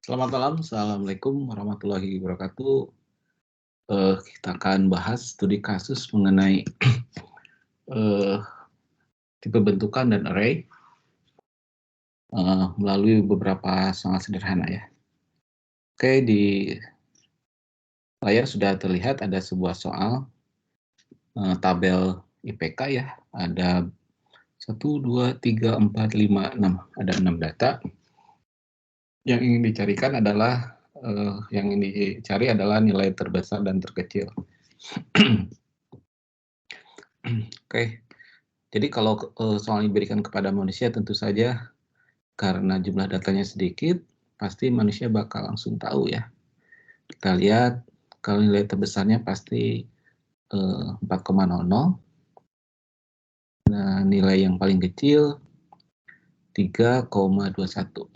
Selamat malam, Assalamualaikum warahmatullahi wabarakatuh. Kita akan bahas studi kasus mengenai eh, tipe bentukan dan array melalui beberapa sangat sederhana ya. Oke, di layar sudah terlihat ada sebuah soal tabel IPK ya. Ada 1, 2, 3, 4, 5, 6. Ada 6 data. Yang ingin dicarikan adalah nilai terbesar dan terkecil. Oke. Jadi kalau soal diberikan kepada manusia tentu saja karena jumlah datanya sedikit, pasti manusia bakal langsung tahu ya. Kita lihat kalau nilai terbesarnya pasti 4,00. Nah, nilai yang paling kecil 3,21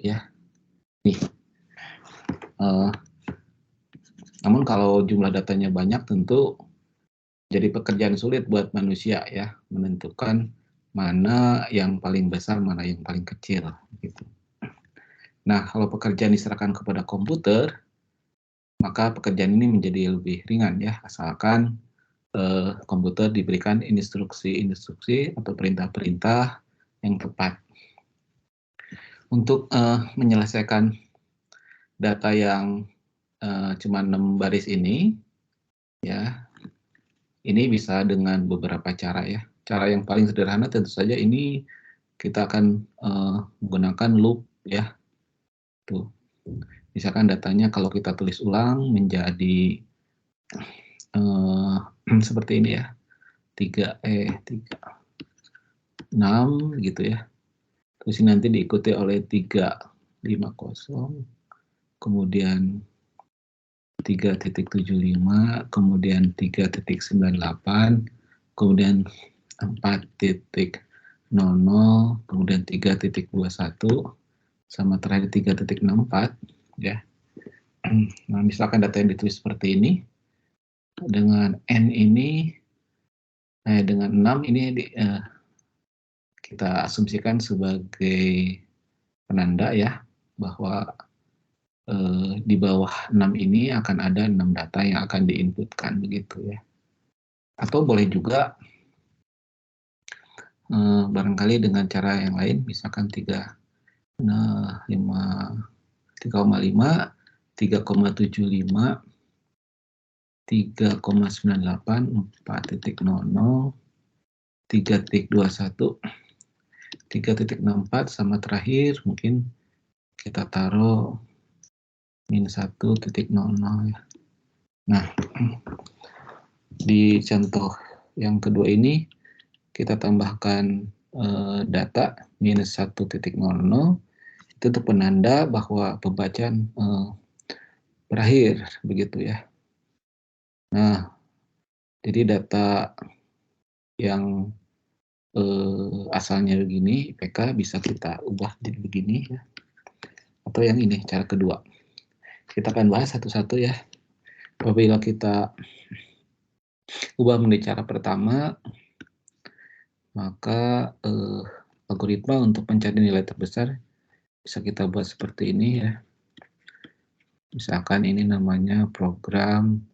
ya. Nih. Namun kalau jumlah datanya banyak tentu jadi pekerjaan sulit buat manusia ya menentukan mana yang paling besar, mana yang paling kecil gitu. Nah, kalau pekerjaan diserahkan kepada komputer, maka pekerjaan ini menjadi lebih ringan ya, asalkan komputer diberikan instruksi-instruksi atau perintah-perintah yang tepat. Untuk menyelesaikan data yang cuma 6 baris ini, ya, ini bisa dengan beberapa cara ya. Cara yang paling sederhana tentu saja ini kita akan menggunakan loop ya. Tuh. Misalkan datanya kalau kita tulis ulang menjadi seperti ini ya. 6 gitu ya. Terus ini nanti diikuti oleh 350, kemudian 3.75, kemudian 3.98, kemudian 4.00, kemudian 3.21, sama terakhir 3.64 ya. Nah, misalkan data yang ditulis seperti ini, dengan N ini, dengan 6 ini kita asumsikan sebagai penanda ya, bahwa di bawah 6 ini akan ada 6 data yang akan diinputkan begitu ya. Atau boleh juga barangkali dengan cara yang lain, misalkan 3,5, 3,75, 3,98, 4.00, 3.21, 3.64, sama terakhir mungkin kita taruh -1.00 ya. Nah, di contoh yang kedua ini kita tambahkan data -1.00, itu untuk penanda bahwa pembacaan berakhir begitu ya. Nah, jadi data yang asalnya begini, IPK bisa kita ubah jadi begini ya. Atau yang ini, cara kedua. Kita akan bahas satu-satu ya. Apabila kita ubah menjadi cara pertama, maka algoritma untuk mencari nilai terbesar bisa kita buat seperti ini ya. Misalkan ini namanya program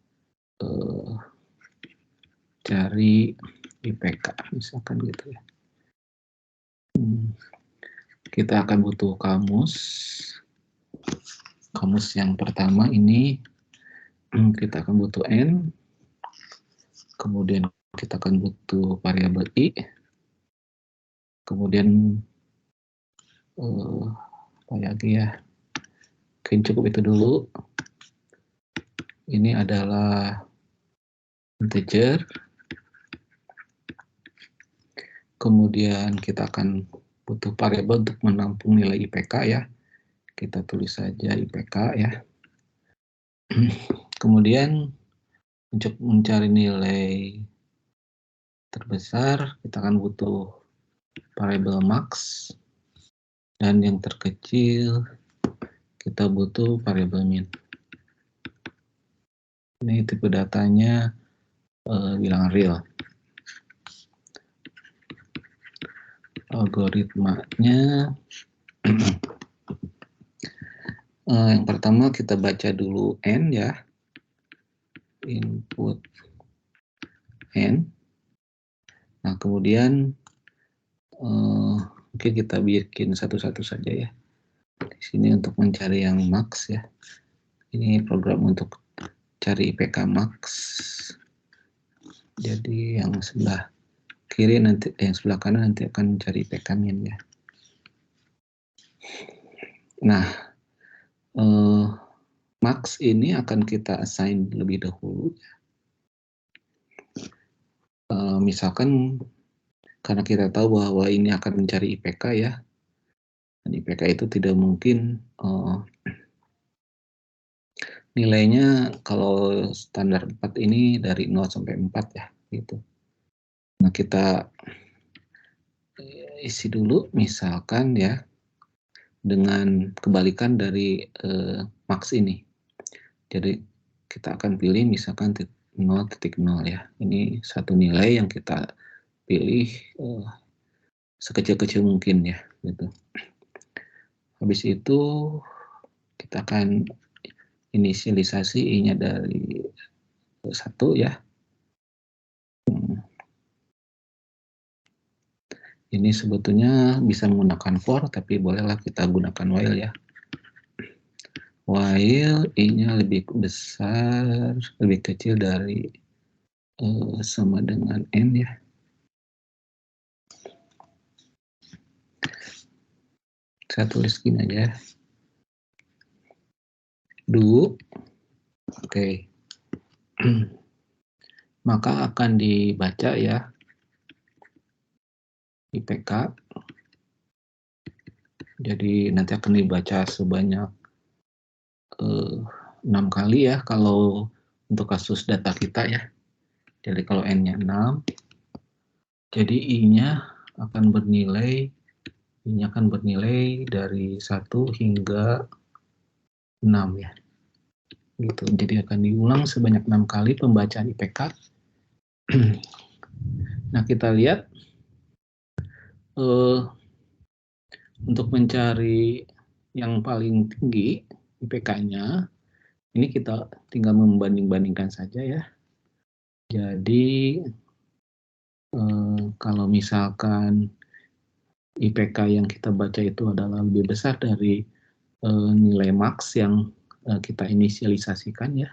cari IPK, misalkan gitu ya. Kita akan butuh kamus. Kamus yang pertama ini kita akan butuh N, kemudian kita akan butuh variabel I, kemudian apa lagi ya, mungkin cukup itu dulu. Ini adalah integer, kemudian kita akan butuh variabel untuk menampung nilai IPK ya, kita tulis saja IPK ya. Kemudian untuk mencari nilai terbesar kita akan butuh variabel max, dan yang terkecil kita butuh variabel min. Ini tipe datanya bilangan real. Algoritmanya Yang pertama kita baca dulu N ya, input N. Nah kemudian mungkin kita bikin satu-satu saja ya. Di sini untuk mencari yang max ya. Ini program untuk cari IPK max. Jadi yang sebelah kiri nanti, yang sebelah kanan nanti akan mencari IPK min ya. Nah, max ini akan kita assign lebih dahulu. Misalkan karena kita tahu bahwa ini akan mencari IPK ya, dan IPK itu tidak mungkin nilainya kalau standar 4 ini dari 0 sampai 4 ya, gitu. Nah, kita isi dulu misalkan ya, dengan kebalikan dari max ini. Jadi kita akan pilih misalkan 0.0 ya. Ini satu nilai yang kita pilih sekecil-kecil mungkin ya, gitu. Habis itu kita akan inisialisasi I-nya dari 1 ya. Ini sebetulnya bisa menggunakan for, tapi bolehlah kita gunakan while ya. While I-nya lebih besar, lebih kecil dari sama dengan N ya. Saya tulis gini aja. Do, oke. Maka akan dibaca ya IPK. Jadi nanti akan dibaca sebanyak 6 kali ya kalau untuk kasus data kita ya. Jadi kalau N-nya 6, jadi I-nya akan bernilai dari 1 hingga 6 ya. Gitu. Jadi akan diulang sebanyak 6 kali pembacaan IPK. Nah, kita lihat untuk mencari yang paling tinggi IPK-nya, ini kita tinggal membanding-bandingkan saja ya. Jadi kalau misalkan IPK yang kita baca itu adalah lebih besar dari nilai max yang kita inisialisasikan ya.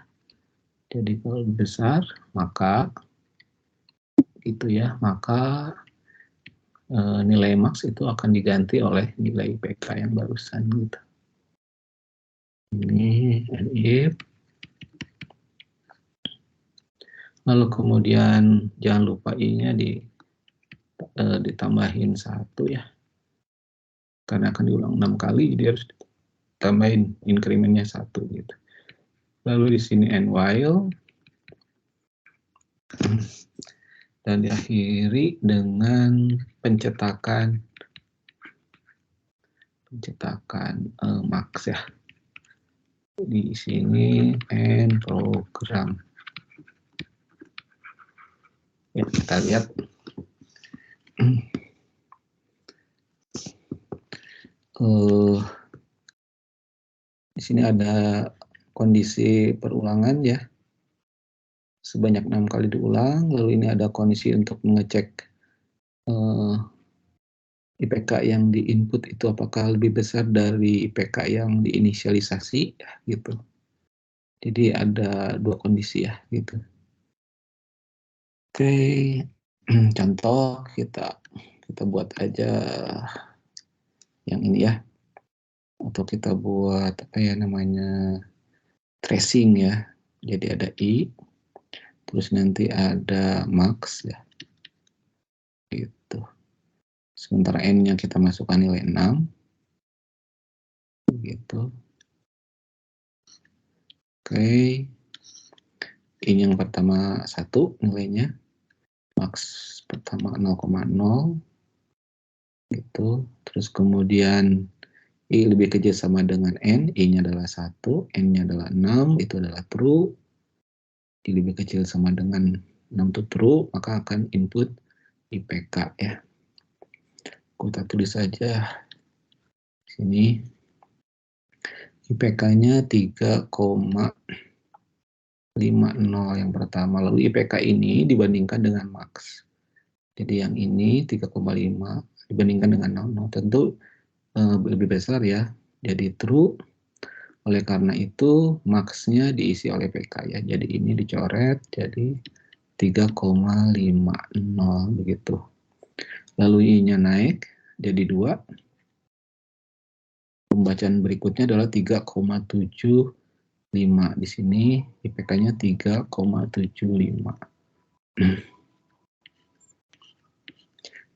Jadi kalau lebih besar, maka itu ya, maka nilai max itu akan diganti oleh nilai IPK yang barusan gitu. Ini if. Lalu kemudian jangan lupa I-nya ditambahin 1 ya. Karena akan diulang 6 kali, jadi harus ditambahin incrementnya 1 gitu. Lalu di sini and while. Dan diakhiri dengan pencetakan max ya. Di sini and program. Ya, kita lihat. Di sini ada kondisi perulangan ya. Sebanyak 6 kali diulang. Lalu ini ada kondisi untuk mengecek IPK yang di-input itu apakah lebih besar dari IPK yang diinisialisasi gitu. Jadi ada 2 kondisi ya gitu. Oke, contoh kita buat aja yang ini ya. Atau kita buat apa ya namanya tracing ya. Jadi ada I, terus nanti ada max ya. Gitu. Sementara N-nya kita masukkan nilai 6. Gitu. Oke. I yang pertama 1 nilainya. Max pertama 0,0 gitu. Terus kemudian I lebih kecil sama dengan N, I-nya adalah 1, N-nya adalah 6, itu adalah true. I lebih kecil sama dengan 6 itu true, maka akan input IPK ya. Kita tulis saja sini IPK-nya 3,50 yang pertama. Lalu IPK ini dibandingkan dengan max. Jadi yang ini 3,5 dibandingkan dengan 00. Tentu lebih besar ya. Jadi true. Oleh karena itu max-nya diisi oleh PK ya. Jadi ini dicoret jadi 3,50 begitu. Lalu I-nya naik jadi 2. Pembacaan berikutnya adalah 3,75. Di sini IPK-nya 3,75.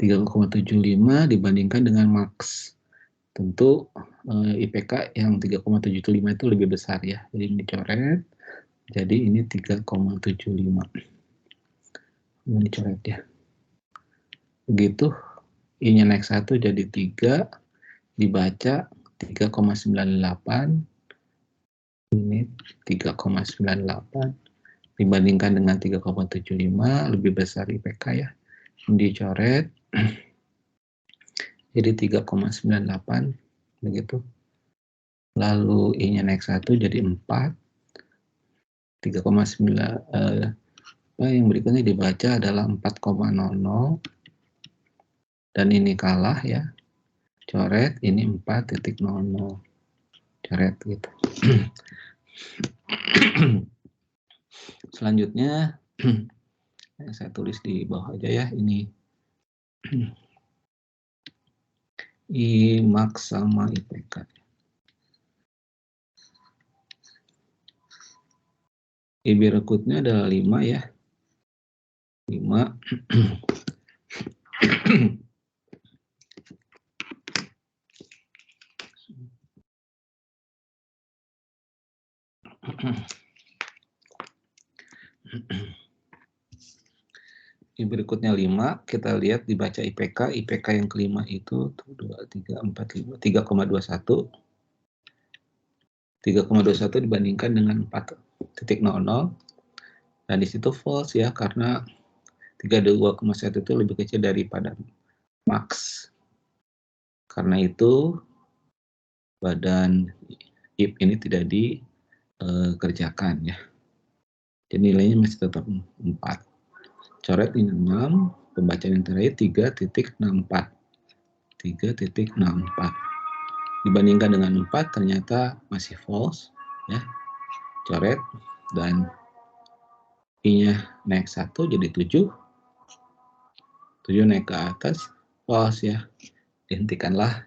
3,75 dibandingkan dengan max. Tentu IPK yang 3,75 itu lebih besar ya. Jadi ini dicoret. Jadi ini 3,75. Ini dicoret ya. Begitu. I-nya naik 1 jadi 3. Dibaca 3,98. Ini 3,98. Dibandingkan dengan 3,75 lebih besar IPK ya. Ini dicoret. Jadi 3,98 begitu. Lalu I-nya naik 1 jadi 4. 3,9 yang berikutnya dibaca adalah 4,00 dan ini kalah ya. Coret ini 4,00. Coret gitu. Selanjutnya saya tulis di bawah aja ya ini. I max sama IPK. I berikutnya adalah 5 ya. 5. I berikutnya 5, kita lihat dibaca IPK. IPK yang kelima itu 2, 3, 4, 5, 3,21. 3,21 dibandingkan dengan 4,00. Dan di situ false ya, karena 32,1 itu lebih kecil daripada max. Karena itu badan IP ini tidak dikerjakan ya. Jadi nilainya masih tetap 4. Coret ini 6, pembacaan yang terakhir 3,64. 3,64. Dibandingkan dengan 4 ternyata masih false ya. Coret dan I-nya naik 1 jadi 7. 7 naik ke atas, false ya. Dihentikanlah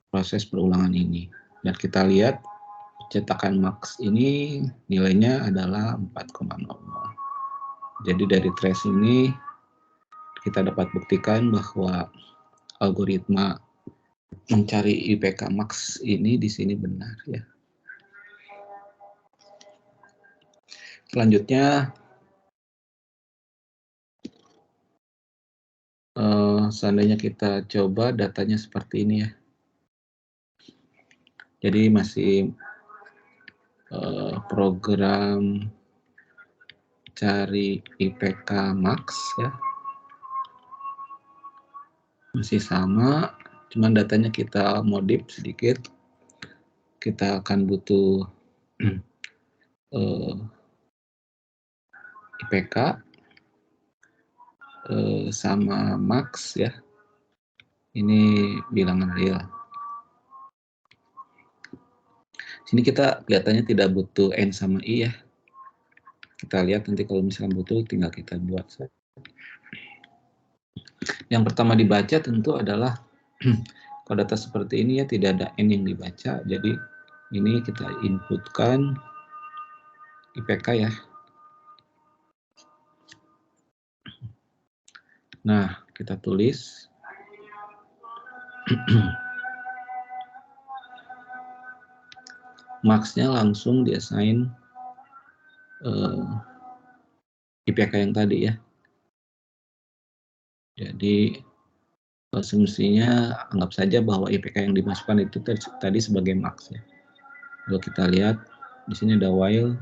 proses perulangan ini. Dan kita lihat cetakan max ini nilainya adalah 4,00. Jadi dari trace ini kita dapat buktikan bahwa algoritma mencari IPK max ini di sini benar ya. Selanjutnya seandainya kita coba datanya seperti ini ya. Jadi masih program cari IPK max ya. Masih sama, cuman datanya kita modif sedikit. Kita akan butuh IPK sama max ya. Ini bilangan real. Sini kita kelihatannya tidak butuh N sama I ya. Kita lihat nanti kalau misalkan butuh tinggal kita buat saja. Yang pertama dibaca tentu adalah kalau data seperti ini ya tidak ada N yang dibaca. Jadi ini kita inputkan IPK ya. Nah, kita tulis. Max-nya langsung di-assign IPK yang tadi ya. Jadi semestinya anggap saja bahwa IPK yang dimasukkan itu tadi sebagai max ya. Kalau kita lihat di sini ada while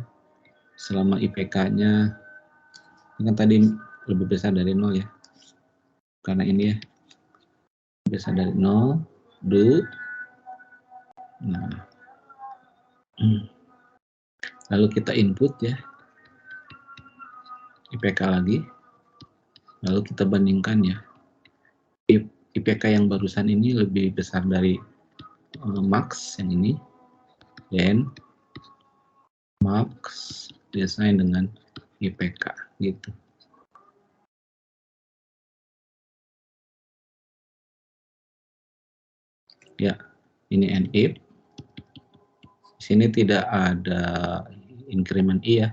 selama IPK-nya ini kan tadi lebih besar dari 0 ya. Karena ini ya besar dari 0, do. Nah, Lalu kita input ya, IPK lagi, lalu kita bandingkan ya, IPK yang barusan ini lebih besar dari max yang ini, then max desain dengan IPK gitu. Ya, ini and if. Di sini tidak ada increment I ya.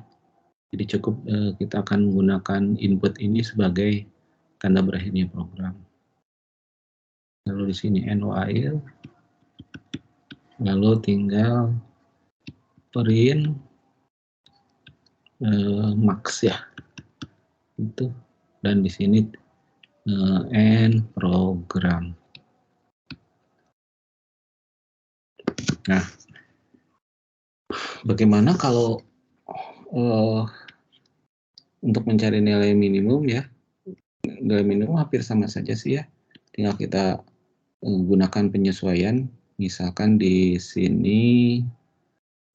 Jadi cukup kita akan menggunakan input ini sebagai tanda berakhirnya program. Lalu di sini and while. Lalu tinggal print max ya. Itu. Dan di sini end program. Nah, bagaimana kalau untuk mencari nilai minimum ya? Nilai minimum hampir sama saja sih ya. Tinggal kita gunakan penyesuaian. Misalkan di sini,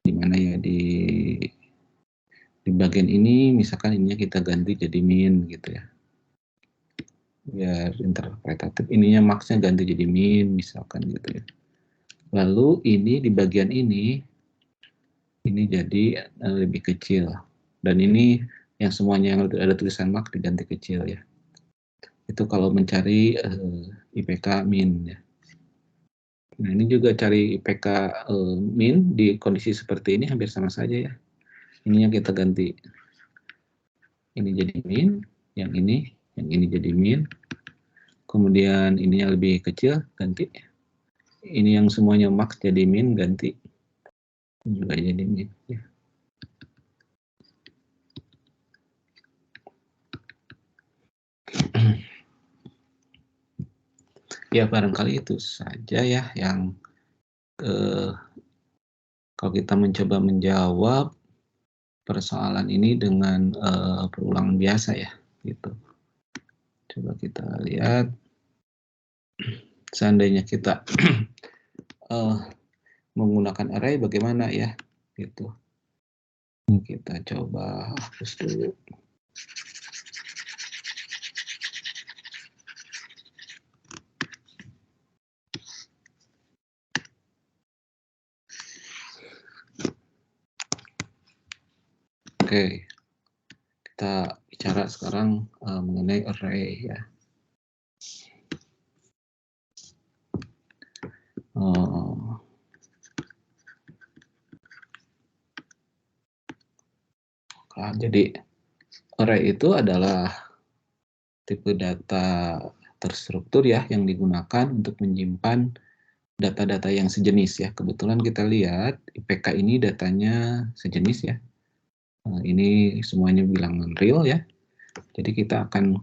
di mana ya, di bagian ini, misalkan ininya kita ganti jadi min gitu ya. Biar interpretatif, ininya max-nya ganti jadi min, misalkan gitu ya. Lalu ini di bagian ini jadi lebih kecil. Dan ini yang semuanya yang ada tulisan max diganti kecil ya. Itu kalau mencari IPK min ya. Nah ini juga cari IPK min di kondisi seperti ini hampir sama saja ya. Ininya kita ganti. Ini jadi min, yang ini jadi min. Kemudian ininya lebih kecil, ganti. Ini yang semuanya max jadi min, ganti. Ini juga jadi min ya. Ya barangkali itu saja ya yang kalau kita mencoba menjawab persoalan ini dengan perulangan biasa ya gitu. Coba kita lihat, seandainya kita menggunakan array bagaimana ya gitu. Kita coba hapus dulu. Oke, kita bicara sekarang mengenai array ya. Jadi array itu adalah tipe data terstruktur ya yang digunakan untuk menyimpan data-data yang sejenis ya. Kebetulan kita lihat IPK ini datanya sejenis ya. Ini semuanya bilangan real ya. Jadi kita akan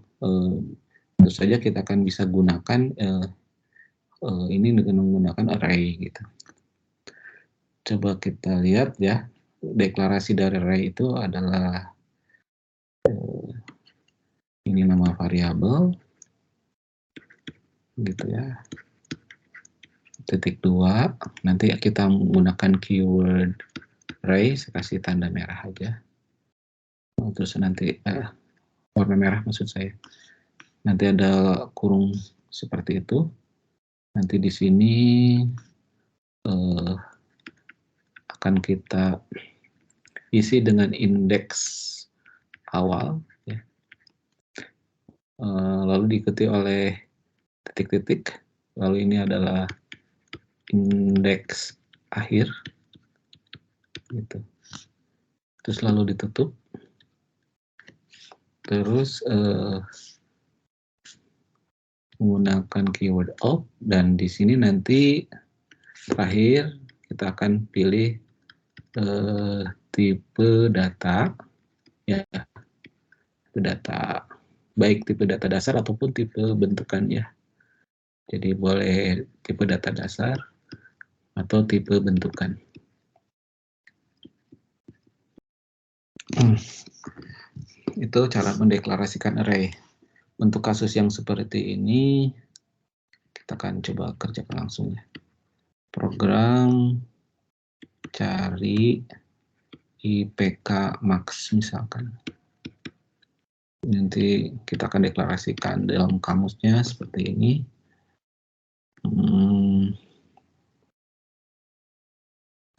tentu saja kita akan bisa gunakan ini dengan menggunakan array gitu. Coba kita lihat ya, deklarasi dari array itu adalah ini nama variabel gitu ya. Titik 2, nanti kita menggunakan keyword array, saya kasih tanda merah aja. Terus nanti warna merah maksud saya. Nanti ada kurung seperti itu. Nanti di sini akan kita isi dengan indeks awal ya. Lalu diikuti oleh titik-titik, lalu ini adalah indeks akhir gitu. Terus lalu ditutup, terus menggunakan keyword op, dan di sini nanti terakhir kita akan pilih tipe data ya, tipe data, baik tipe data dasar ataupun tipe bentukan ya. Jadi boleh tipe data dasar atau tipe bentukan. Itu cara mendeklarasikan array. Untuk kasus yang seperti ini kita akan coba kerjakan langsung ya. Program cari IPK max misalkan. Nanti kita akan deklarasikan dalam kamusnya seperti ini.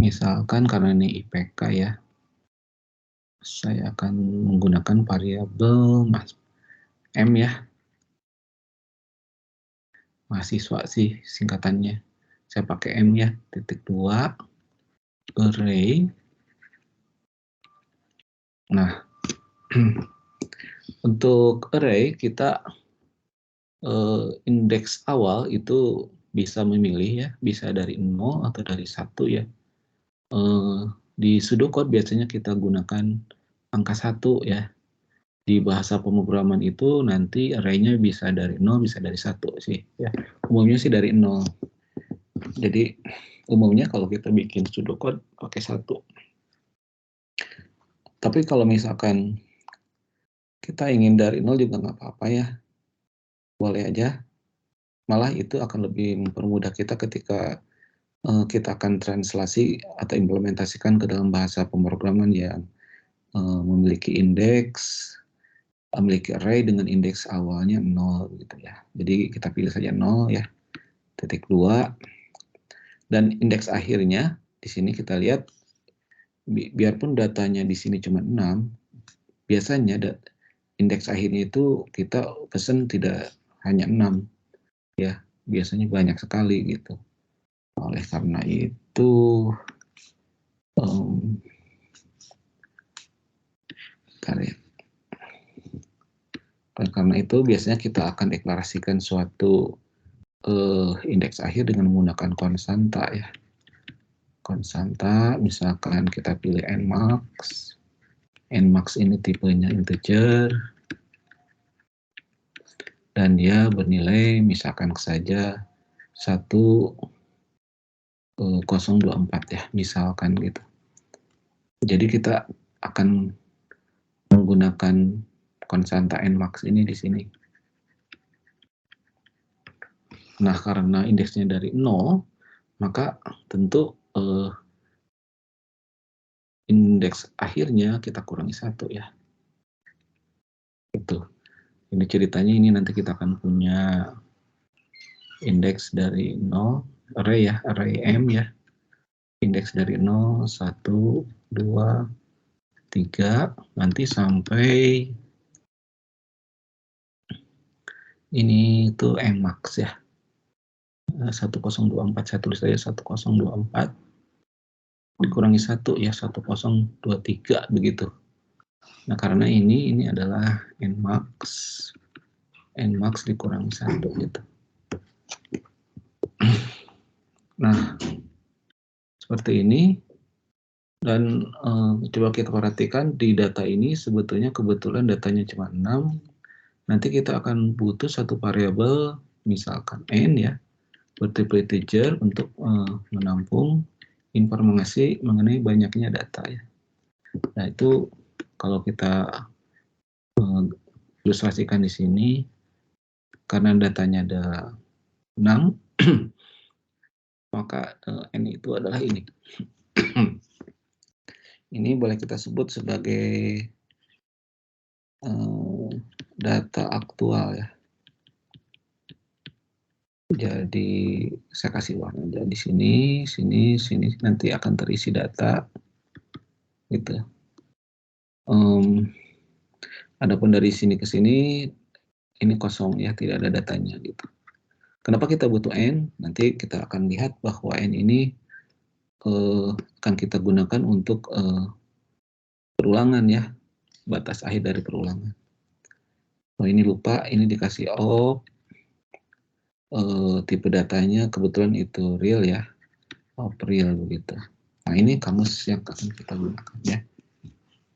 Misalkan karena ini IPK ya, saya akan menggunakan variabel M ya, mahasiswa sih singkatannya. Saya pakai M ya, .2 array. Nah, untuk array kita indeks awal itu bisa memilih ya, bisa dari 0 atau dari 1 ya. Di pseudocode biasanya kita gunakan angka 1 ya. Di bahasa pemrograman itu nanti array-nya bisa dari 0, bisa dari 1 sih ya. Umumnya sih dari 0. Jadi umumnya kalau kita bikin pseudocode pakai 1. Tapi kalau misalkan kita ingin dari 0 juga nggak apa-apa ya. Boleh aja. Malah itu akan lebih mempermudah kita ketika kita akan translasi atau implementasikan ke dalam bahasa pemrograman yang memiliki indeks, memiliki array dengan indeks awalnya 0 gitu ya. Jadi kita pilih saja 0 ya, .2, dan indeks akhirnya di sini kita lihat biarpun datanya di sini cuma 6, biasanya indeks akhirnya itu kita pesen tidak hanya 6 ya, biasanya banyak sekali gitu. Oleh karena itu biasanya kita akan deklarasikan suatu indeks akhir dengan menggunakan konstanta ya. Konstanta misalkan kita pilih nmax. Nmax ini tipenya integer dan dia bernilai misalkan saja 1024 ya, misalkan gitu. Jadi kita akan menggunakan konstanta nmax ini di sini. Nah, karena indeksnya dari 0, maka tentu indeks akhirnya kita kurangi 1 ya. Itu. Ini ceritanya ini nanti kita akan punya indeks dari 0, array ya, array M ya. Indeks dari 0, 1, 2, 3, nanti sampai ini tuh Mmax ya. 1024, saya tulis saja 1024 dikurangi 1 ya, 1023 begitu. Nah, karena ini adalah Nmax dikurangi 1 gitu. Nah, seperti ini. Dan coba kita perhatikan di data ini sebetulnya kebetulan datanya cuma 6. Nanti kita akan butuh satu variabel misalkan n ya, multiple integer untuk menampung informasi mengenai banyaknya data ya. Nah, itu kalau kita ilustrasikan di sini, karena datanya ada 6, maka n itu adalah ini. Ini boleh kita sebut sebagai data aktual ya. Jadi saya kasih warna aja di sini, sini, nanti akan terisi data gitu. Adapun dari sini ke sini ini kosong ya, tidak ada datanya gitu. Kenapa kita butuh n? Nanti kita akan lihat bahwa n ini akan kita gunakan untuk perulangan ya, batas akhir dari perulangan. Oh, ini lupa, ini dikasih op, tipe datanya kebetulan itu real ya, op real begitu. Nah, ini kamus yang akan kita gunakan ya.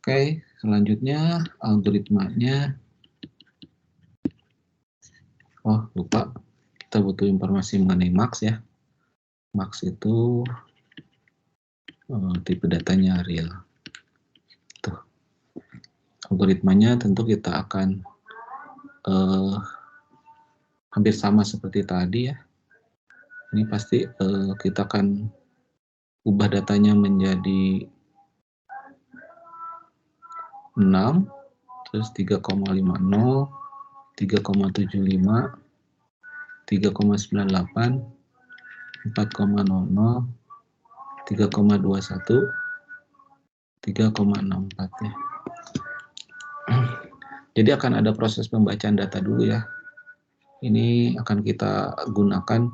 Oke, selanjutnya algoritmanya. Oh, lupa, kita butuh informasi mengenai max ya. Max itu tipe datanya real. Tuh. Algoritmanya tentu kita akan hampir sama seperti tadi ya. Ini pasti kita akan ubah datanya menjadi 6, terus 3,50, 3,75, 3,98, 4,00, 3,21, 3,64 ya. Jadi akan ada proses pembacaan data dulu ya. Ini akan kita gunakan,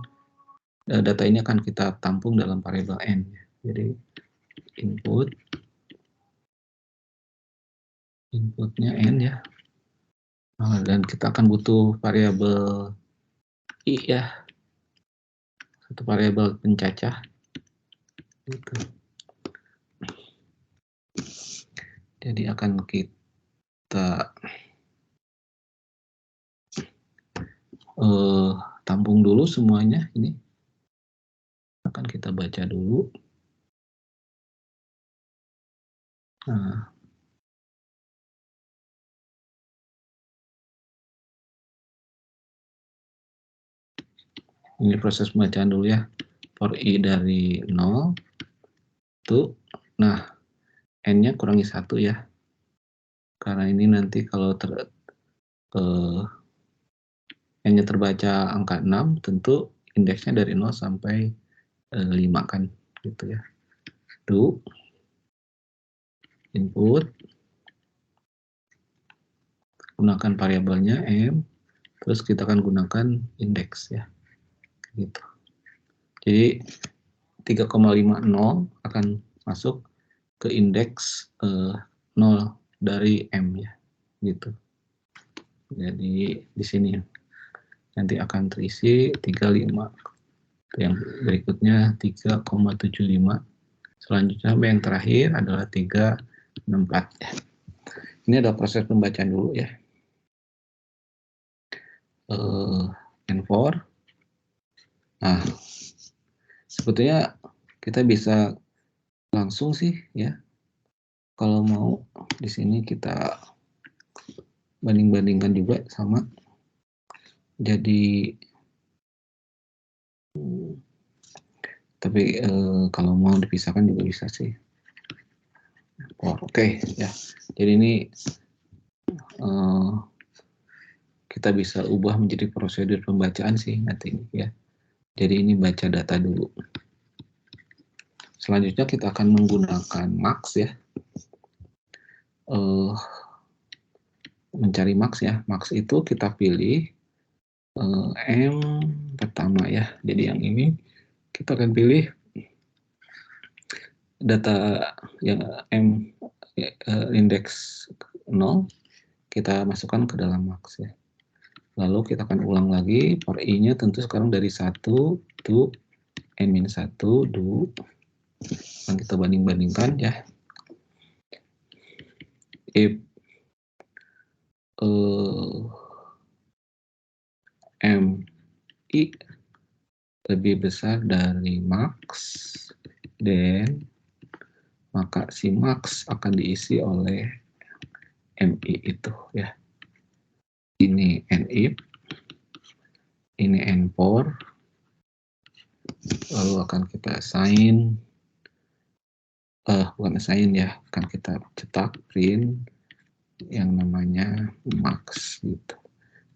data ini akan kita tampung dalam variabel n. Jadi inputnya n ya. Dan kita akan butuh variabel i ya, satu variabel pencacah. Gitu. Jadi akan kita tampung dulu semuanya ini. Akan kita baca dulu. Nah, ini proses pembacaan dulu ya. For i dari 0 tuh. Nah, n-nya kurangi 1 ya. Karena ini nanti kalau n-nya terbaca angka 6, tentu indeksnya dari 0 sampai 5 kan, gitu ya. Do input, gunakan variabelnya m, terus kita akan gunakan indeks ya, gitu. Jadi 3,50 akan masuk ke indeks 0 dari m ya, gitu. Jadi di sini nanti akan terisi 35. Yang berikutnya 3,75. Selanjutnya yang terakhir adalah 3,64 ya. Ini adalah proses pembacaan dulu ya. N4. Nah, sebetulnya kita bisa langsung sih ya. Kalau mau di sini kita banding-bandingkan juga sama. Jadi tapi kalau mau dipisahkan juga bisa sih. Oke ya. Jadi ini kita bisa ubah menjadi prosedur pembacaan sih nanti ya. Jadi ini baca data dulu. Selanjutnya kita akan menggunakan max ya. Mencari max ya. Max itu kita pilih M pertama ya. Jadi yang ini kita akan pilih data yang M indeks 0, kita masukkan ke dalam max ya. Lalu kita akan ulang lagi, for i-nya tentu sekarang dari 1 to n-1 do. Dan kita banding-bandingkan ya. If m i lebih besar dari max, then maka si max akan diisi oleh mi itu ya. Ini n-if, ini n4, lalu akan kita assign, bukan assign ya, akan kita cetak print yang namanya max gitu.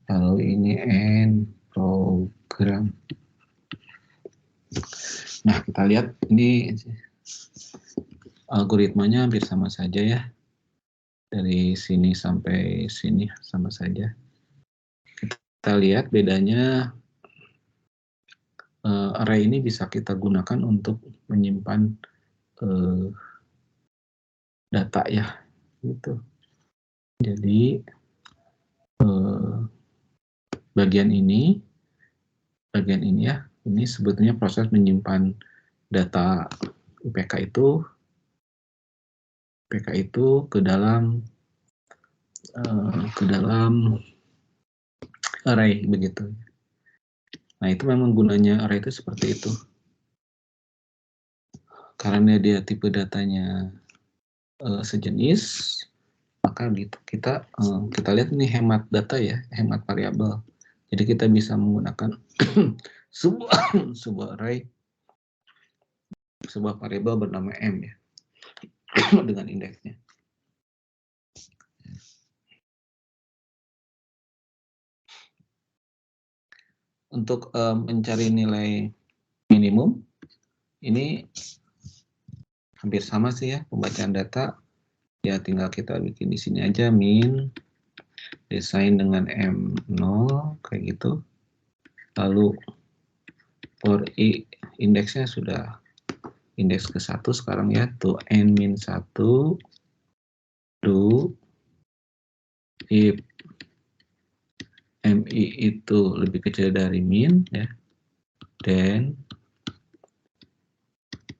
Lalu ini n program. Nah, kita lihat ini algoritmanya hampir sama saja ya. Dari sini sampai sini sama saja. Kita lihat bedanya, array ini bisa kita gunakan untuk menyimpan data ya, gitu. Jadi bagian ini ya, ini sebetulnya proses menyimpan data IPK itu ke dalam array begitu. Nah, itu memang gunanya array itu seperti itu. Karena dia tipe datanya sejenis, maka gitu kita lihat ini hemat data ya, hemat variabel. Jadi kita bisa menggunakan sebuah array sebuah variabel bernama M ya, dengan indeksnya. Untuk mencari nilai minimum, ini hampir sama sih ya, pembacaan data. Ya tinggal kita bikin di sini aja min desain dengan M0 kayak gitu. Lalu for i indeksnya sudah indeks ke-1 sekarang ya, to n min 1 do if mi itu lebih kecil dari min ya, then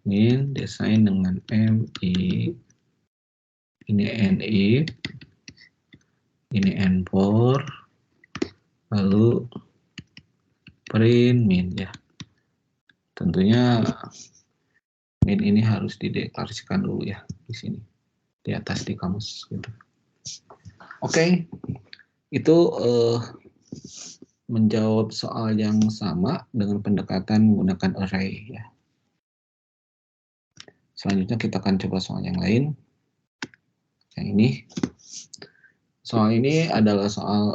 min desain dengan mi, ini ni, ini n4, lalu print min ya. Tentunya min ini harus dideklarasikan dulu ya di sini, di atas di kamus gitu. Oke, itu menjawab soal yang sama dengan pendekatan menggunakan array ya. Selanjutnya kita akan coba soal yang lain. Yang ini. Soal ini adalah soal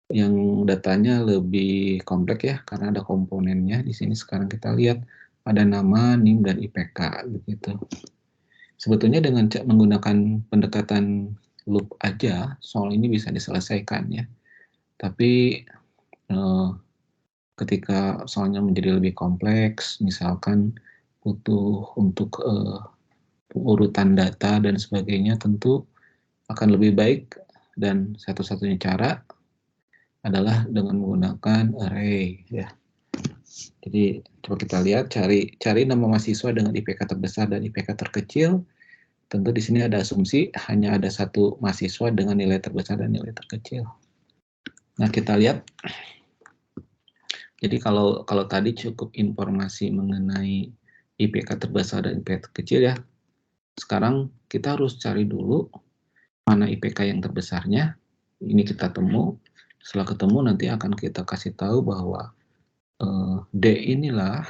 yang datanya lebih kompleks ya, karena ada komponennya. Di sini sekarang kita lihat ada nama, NIM, dan IPK begitu. Sebetulnya dengan menggunakan pendekatan loop aja, soal ini bisa diselesaikan ya. Tapi ketika soalnya menjadi lebih kompleks, misalkan butuh untuk urutan data dan sebagainya, tentu akan lebih baik dan satu-satunya cara adalah dengan menggunakan array ya. Jadi coba kita lihat, cari nama mahasiswa dengan IPK terbesar dan IPK terkecil. Tentu di sini ada asumsi hanya ada satu mahasiswa dengan nilai terbesar dan nilai terkecil. Nah kita lihat. Jadi kalau tadi cukup informasi mengenai IPK terbesar dan IPK terkecil ya. Sekarang kita harus cari dulu mana IPK yang terbesarnya. Ini kita temu. Setelah ketemu nanti akan kita kasih tahu bahwa D inilah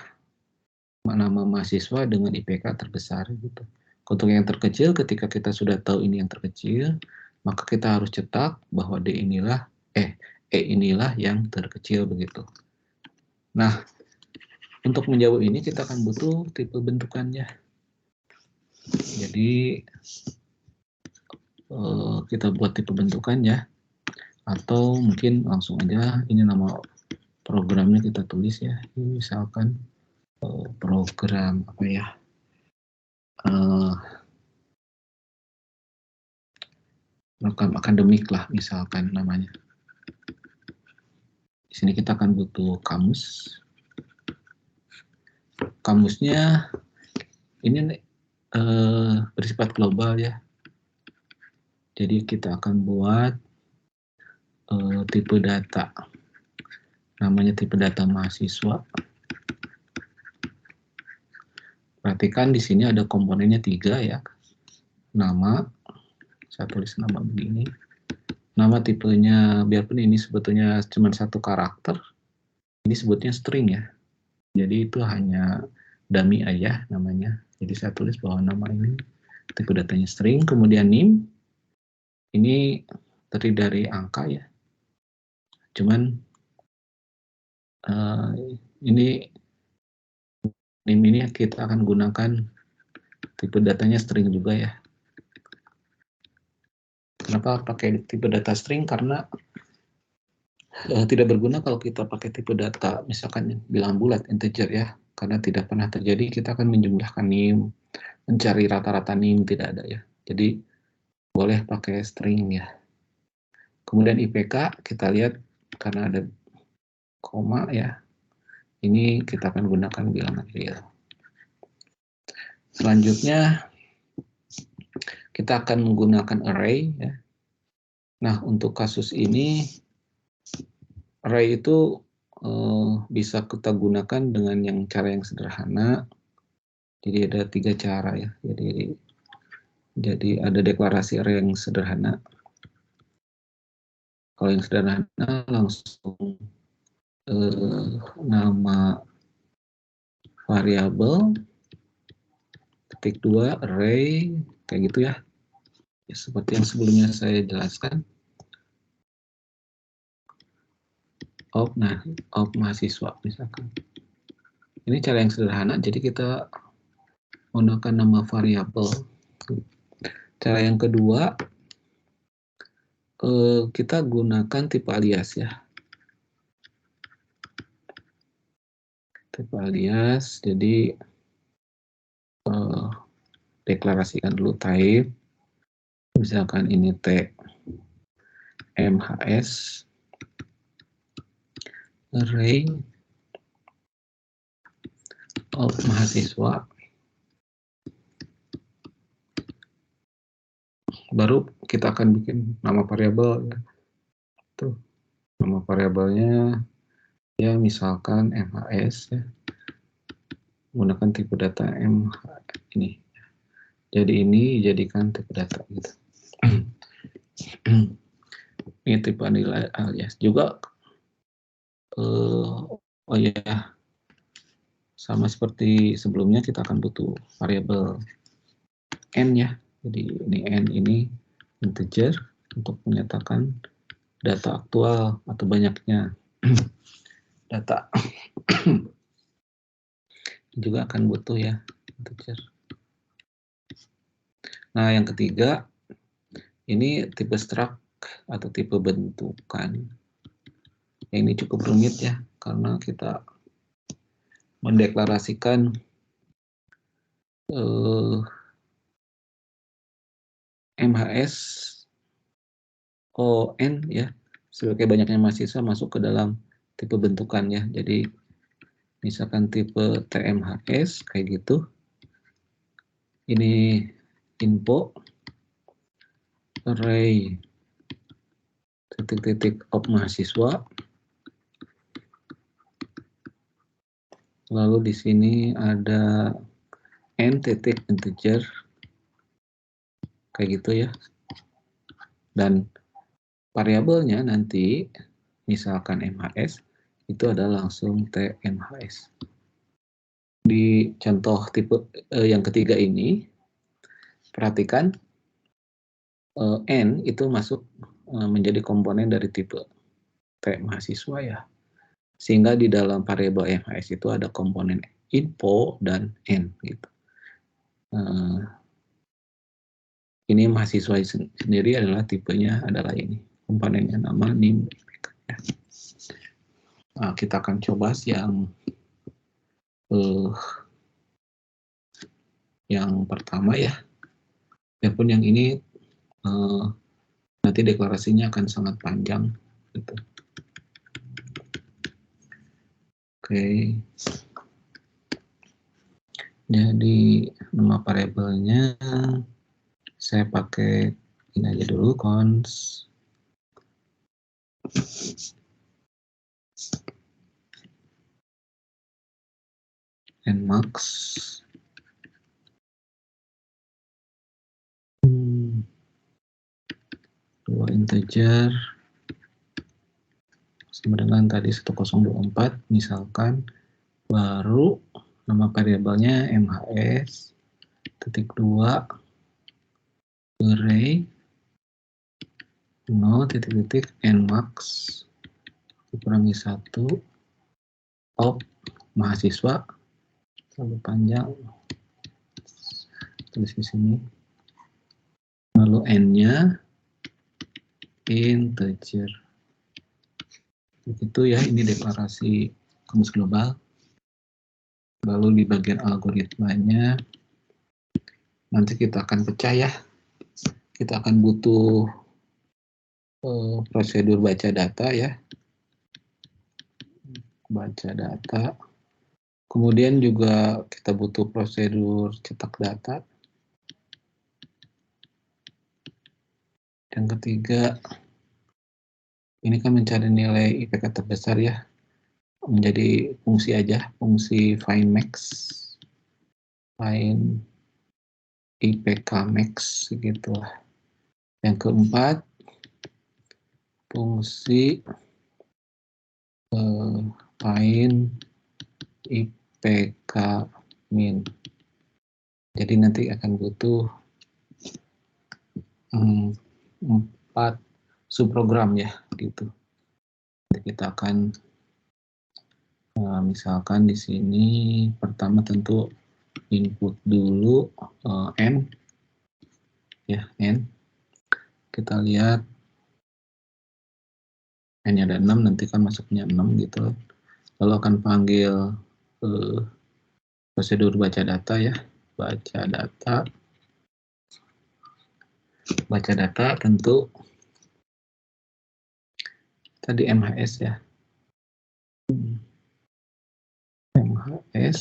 nama mahasiswa dengan IPK terbesar gitu. Untuk yang terkecil, ketika kita sudah tahu ini yang terkecil, maka kita harus cetak bahwa E inilah yang terkecil begitu. Nah, untuk menjawab ini kita akan butuh tipe bentukannya. Jadi kita buat tipe bentukannya, atau mungkin langsung aja ini nama programnya kita tulis ya. Ini misalkan program apa ya? Program akademik lah misalkan namanya. Di sini kita akan butuh kamus. Kamusnya ini bersifat global ya. Jadi kita akan buat tipe data. Namanya tipe data mahasiswa. Perhatikan di sini ada komponennya 3 ya. Nama, saya tulis nama begini. Nama tipenya, biarpun ini sebetulnya cuma 1 karakter, ini sebutnya string ya. Jadi itu hanya dummy aja namanya. Jadi saya tulis bahwa nama ini tipe datanya string, kemudian NIM, ini terdiri dari angka ya. Cuman ini NIM ini kita akan gunakan tipe datanya string juga ya. Kenapa pakai tipe data string? Karena tidak berguna kalau kita pakai tipe data misalkan bilangan bulat integer ya, karena tidak pernah terjadi kita akan menjumlahkan NIM, mencari rata-rata NIM, tidak ada ya. Jadi boleh pakai string ya. Kemudian IPK kita lihat karena ada koma ya, ini kita akan gunakan bilangan real. Selanjutnya kita akan menggunakan array ya. Nah untuk kasus ini array itu bisa kita gunakan dengan cara yang sederhana. Jadi ada 3 cara ya. Jadi ada deklarasi array yang sederhana. Kalau yang sederhana langsung nama variabel, ketik 2 array, kayak gitu ya. Seperti yang sebelumnya saya jelaskan. Of mahasiswa misalkan. Ini cara yang sederhana, jadi kita menggunakan nama variabel. Cara yang kedua, kita gunakan tipe alias ya. Tipe alias, jadi deklarasikan dulu type, misalkan ini T MHS array of mahasiswa, baru kita akan bikin nama variabel ya. Tuh, nama variabelnya ya misalkan MHS ya, menggunakan tipe data MH ini. Jadi ini jadikan tipe data gitu. Ini tipe alias juga. Oh ya, sama seperti sebelumnya kita akan butuh variabel n ya. Jadi ini n ini integer untuk menyatakan data aktual atau banyaknya data. Juga akan butuh ya integer. Nah, yang ketiga ini tipe struct atau tipe bentukan. Ini cukup rumit ya, karena kita mendeklarasikan MHS ON ya, sebagai banyaknya mahasiswa masuk ke dalam tipe bentukan ya. Jadi misalkan tipe TMHS kayak gitu. Ini info array titik-titik of mahasiswa. Lalu di sini ada n titik integer kayak gitu ya. Dan variabelnya nanti misalkan MHS itu adalah langsung TMHS. Di contoh tipe yang ketiga ini, perhatikan N itu masuk menjadi komponen dari tipe T mahasiswa ya. Sehingga di dalam variabel MHS itu ada komponen info dan N gitu. Ini mahasiswa sendiri adalah tipenya adalah ini. Komponennya nama, NIM, ya. Nah, kita akan coba yang pertama ya. Biarpun yang ini nanti deklarasinya akan sangat panjang gitu. Oke. Jadi nama variabelnya saya pakai ini aja dulu, cons nmax dua integer sama dengan tadi 1024 misalkan, baru nama variabelnya MHS titik 2 array titik nmax dikurangi 1 of mahasiswa, terlalu panjang tulis di sini, lalu n-nya integer. Begitu ya, ini deklarasi rumus global. Lalu di bagian algoritmanya nanti kita akan pecah ya. Kita akan butuh prosedur baca data ya. Baca data. Kemudian juga kita butuh prosedur cetak data. Yang ketiga, ini kan mencari nilai IPK terbesar ya. Menjadi fungsi aja, fungsi find max. Find IPK max gitu lah. Yang keempat, fungsi find IPK min. Jadi nanti akan butuh 4 subprogram ya gitu. Jadi kita akan misalkan di sini pertama tentu input dulu n ya, n. Kita lihat n-nya ada 6, nanti kan masuknya 6 gitu. Lalu akan panggil prosedur baca data ya, baca data tentu tadi MHS ya, MHS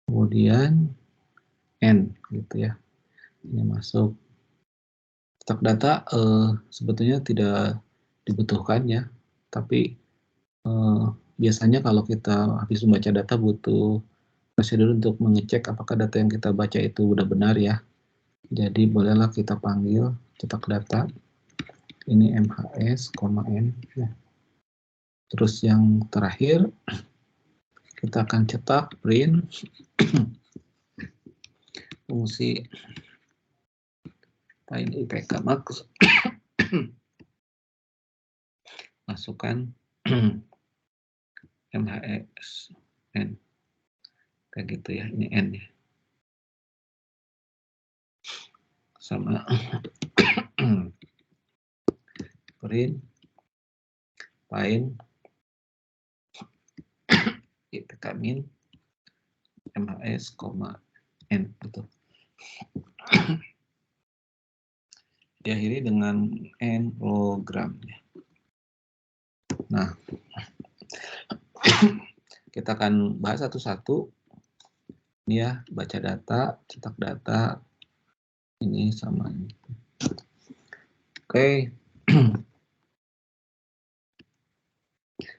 kemudian n gitu ya. Ini masuk stok data sebetulnya tidak dibutuhkan ya, tapi biasanya kalau kita habis membaca data butuh prosedur untuk mengecek apakah data yang kita baca itu udah benar ya. Jadi bolehlah kita panggil cetak data ini MHS, n ya. Terus yang terakhir kita akan cetak print fungsi find IPK max masukkan MHS n kayak gitu ya, ini n ya sama print find IPK min MHS, n gitu. Diakhiri dengan n program ya. Nah, kita akan bahas satu-satu. Ini ya, baca data, cetak data, ini sama ini. Oke.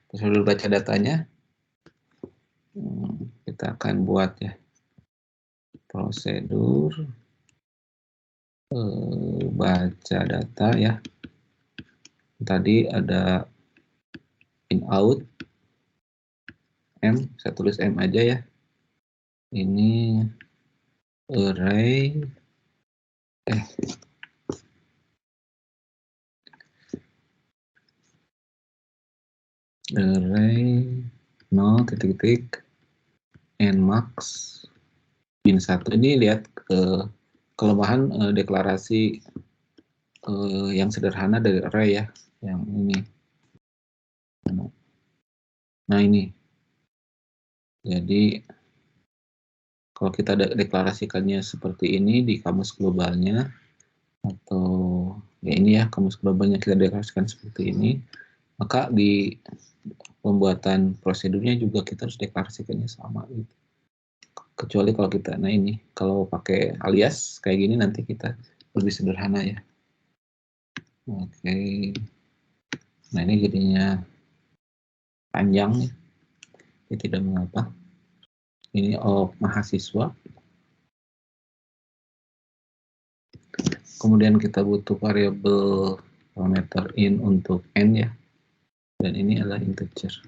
Prosedur baca datanya kita akan buat ya. Prosedur baca data ya. Tadi ada in out M, saya tulis M aja ya. Ini array no titik n max min 1. Ini lihat kelemahan deklarasi yang sederhana dari array ya, yang ini. Nah ini, jadi kalau kita deklarasikannya seperti ini di kamus globalnya, atau ya ini ya kamus globalnya kita deklarasikan seperti ini, maka di pembuatan prosedurnya juga kita harus deklarasikannya sama gitu. Kecuali kalau kita, nah ini kalau pakai alias kayak gini nanti kita lebih sederhana ya. Oke, nah ini jadinya panjang ya, ya tidak mengapa. Ini mahasiswa. Kemudian kita butuh variabel parameter in untuk n ya, dan ini adalah integer.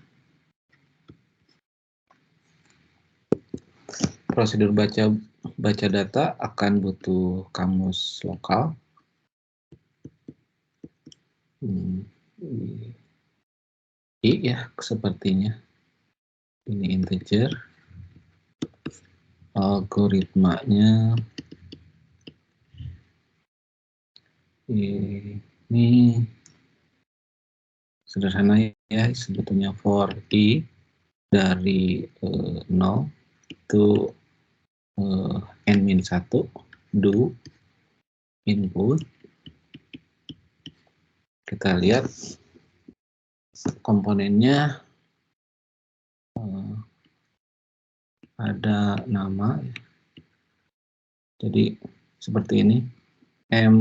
Prosedur baca data akan butuh kamus lokal. I ya sepertinya. Ini integer. Algoritmanya ini sederhana ya, sebetulnya for i dari 0 to n-1 do input. Kita lihat komponennya ada nama, jadi seperti ini, m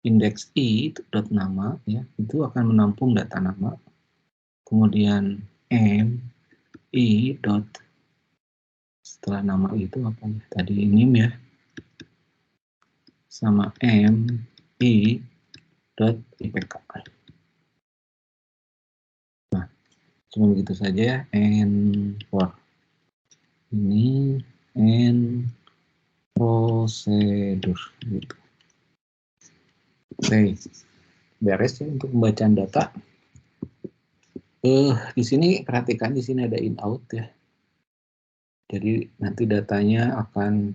index i dot nama ya, itu akan menampung data nama. Kemudian m i dot setelah nama itu apa ya tadi, nim ya, sama m i dot IPK. Nah, cuma begitu saja ya, and for ini and prosedur gitu. Oke, beres ya untuk pembacaan data. Di sini perhatikan di sini ada in out ya. Jadi nanti datanya akan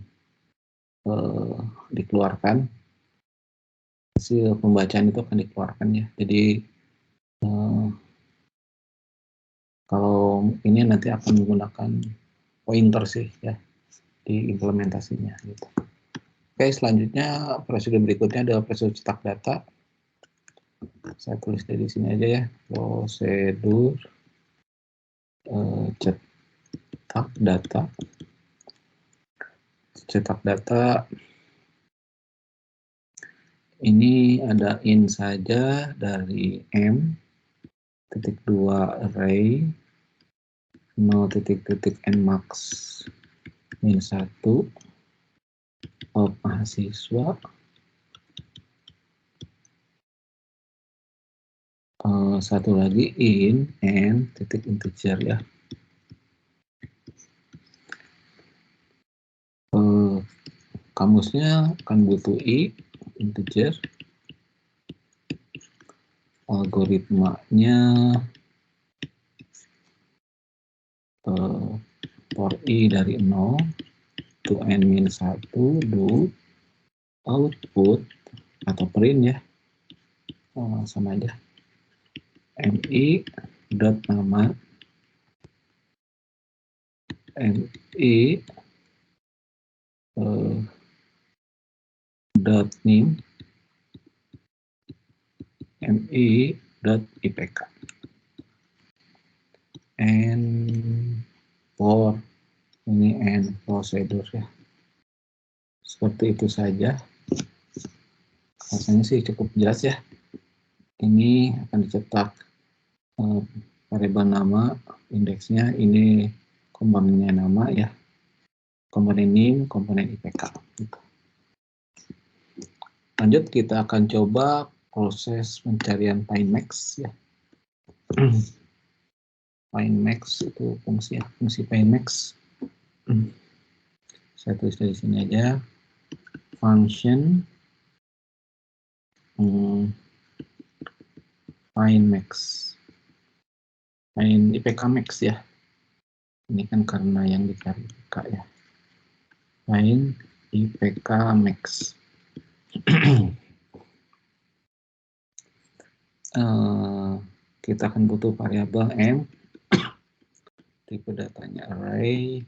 dikeluarkan, hasil pembacaan itu akan dikeluarkan ya. Jadi kalau ini nanti akan menggunakan pointer sih ya di implementasinya gitu. Oke, selanjutnya prosedur berikutnya adalah prosedur cetak data. Saya tulis dari sini aja ya, prosedur cetak data. Cetak data ini ada in saja dari m titik 2 array 0 titik n max min 1 of mahasiswa satu lagi in n titik integer ya. Kamusnya akan butuh i integer, algoritmanya for i dari 0 to n min 1 do output atau print ya, sama aja, mi dot nama mi dot name mi dot ipk and for ini and prosedur ya. Seperti itu saja. Rasanya sih cukup jelas ya. Ini akan dicetak variabel nama, indeksnya ini komponennya nama ya, komponen name, komponen IPK. Gitu. Lanjut kita akan coba proses pencarian FindMax ya. FindMax itu fungsi ya, fungsi FindMax. Saya tulis dari sini aja, function FindMax, find IPK max ya. Ini kan karena yang dicari IPK ya. Find IPK max. Kita akan butuh variabel m, tipe datanya array,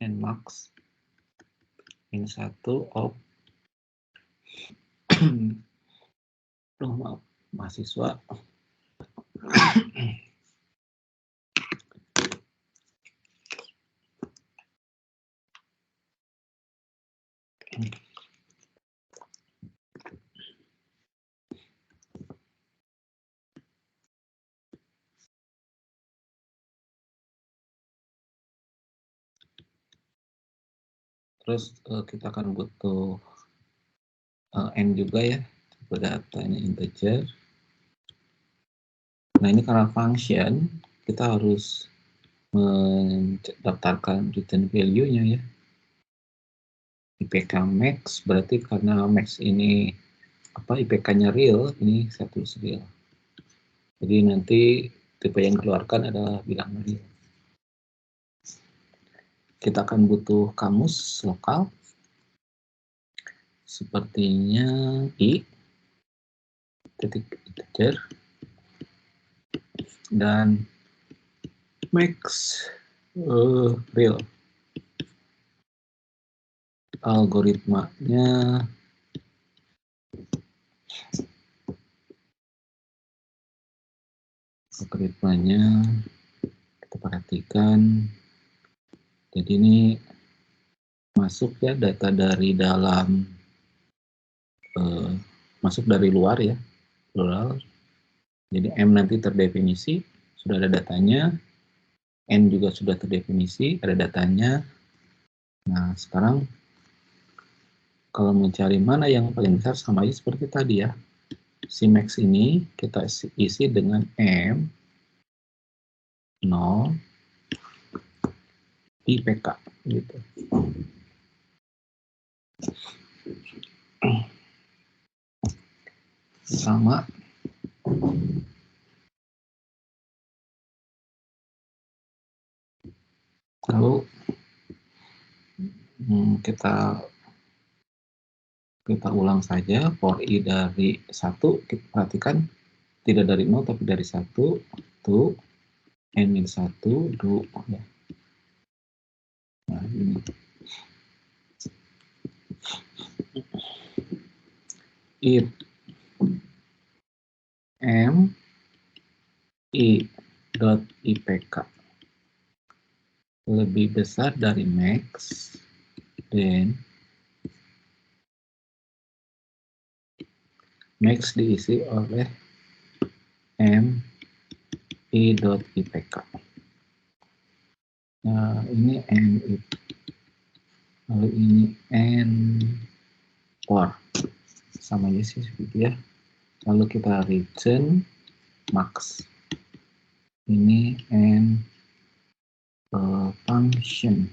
n max min 1 of mahasiswa terus kita akan butuh n juga ya, tipe datanya integer. Nah ini karena function kita harus mendaftarkan return value-nya ya. IPK max berarti karena max ini IPK-nya real, ini saya tulis real. Jadi nanti tipe yang dikeluarkan adalah bilang real. Kita akan butuh kamus lokal. Sepertinya i titik integer dan max real. Algoritmanya kita perhatikan. Jadi ini masuk ya data dari dalam, masuk dari luar ya, plural. Jadi M nanti terdefinisi, sudah ada datanya, N juga sudah terdefinisi, ada datanya. Nah sekarang kalau mencari mana yang paling besar sama aja seperti tadi ya. Si max ini kita isi dengan M 0 IPK gitu. Sama lalu kita ulang saja for i dari 1, kita perhatikan tidak dari 0 tapi dari 1 to n-1 do ya. Nah, ini if m i dot IPK lebih besar dari max, then max diisi oleh m i dot IPK. Nah, ini n i, lalu ini n for sama aja sih gitu ya. Lalu kita return max. Ini n function.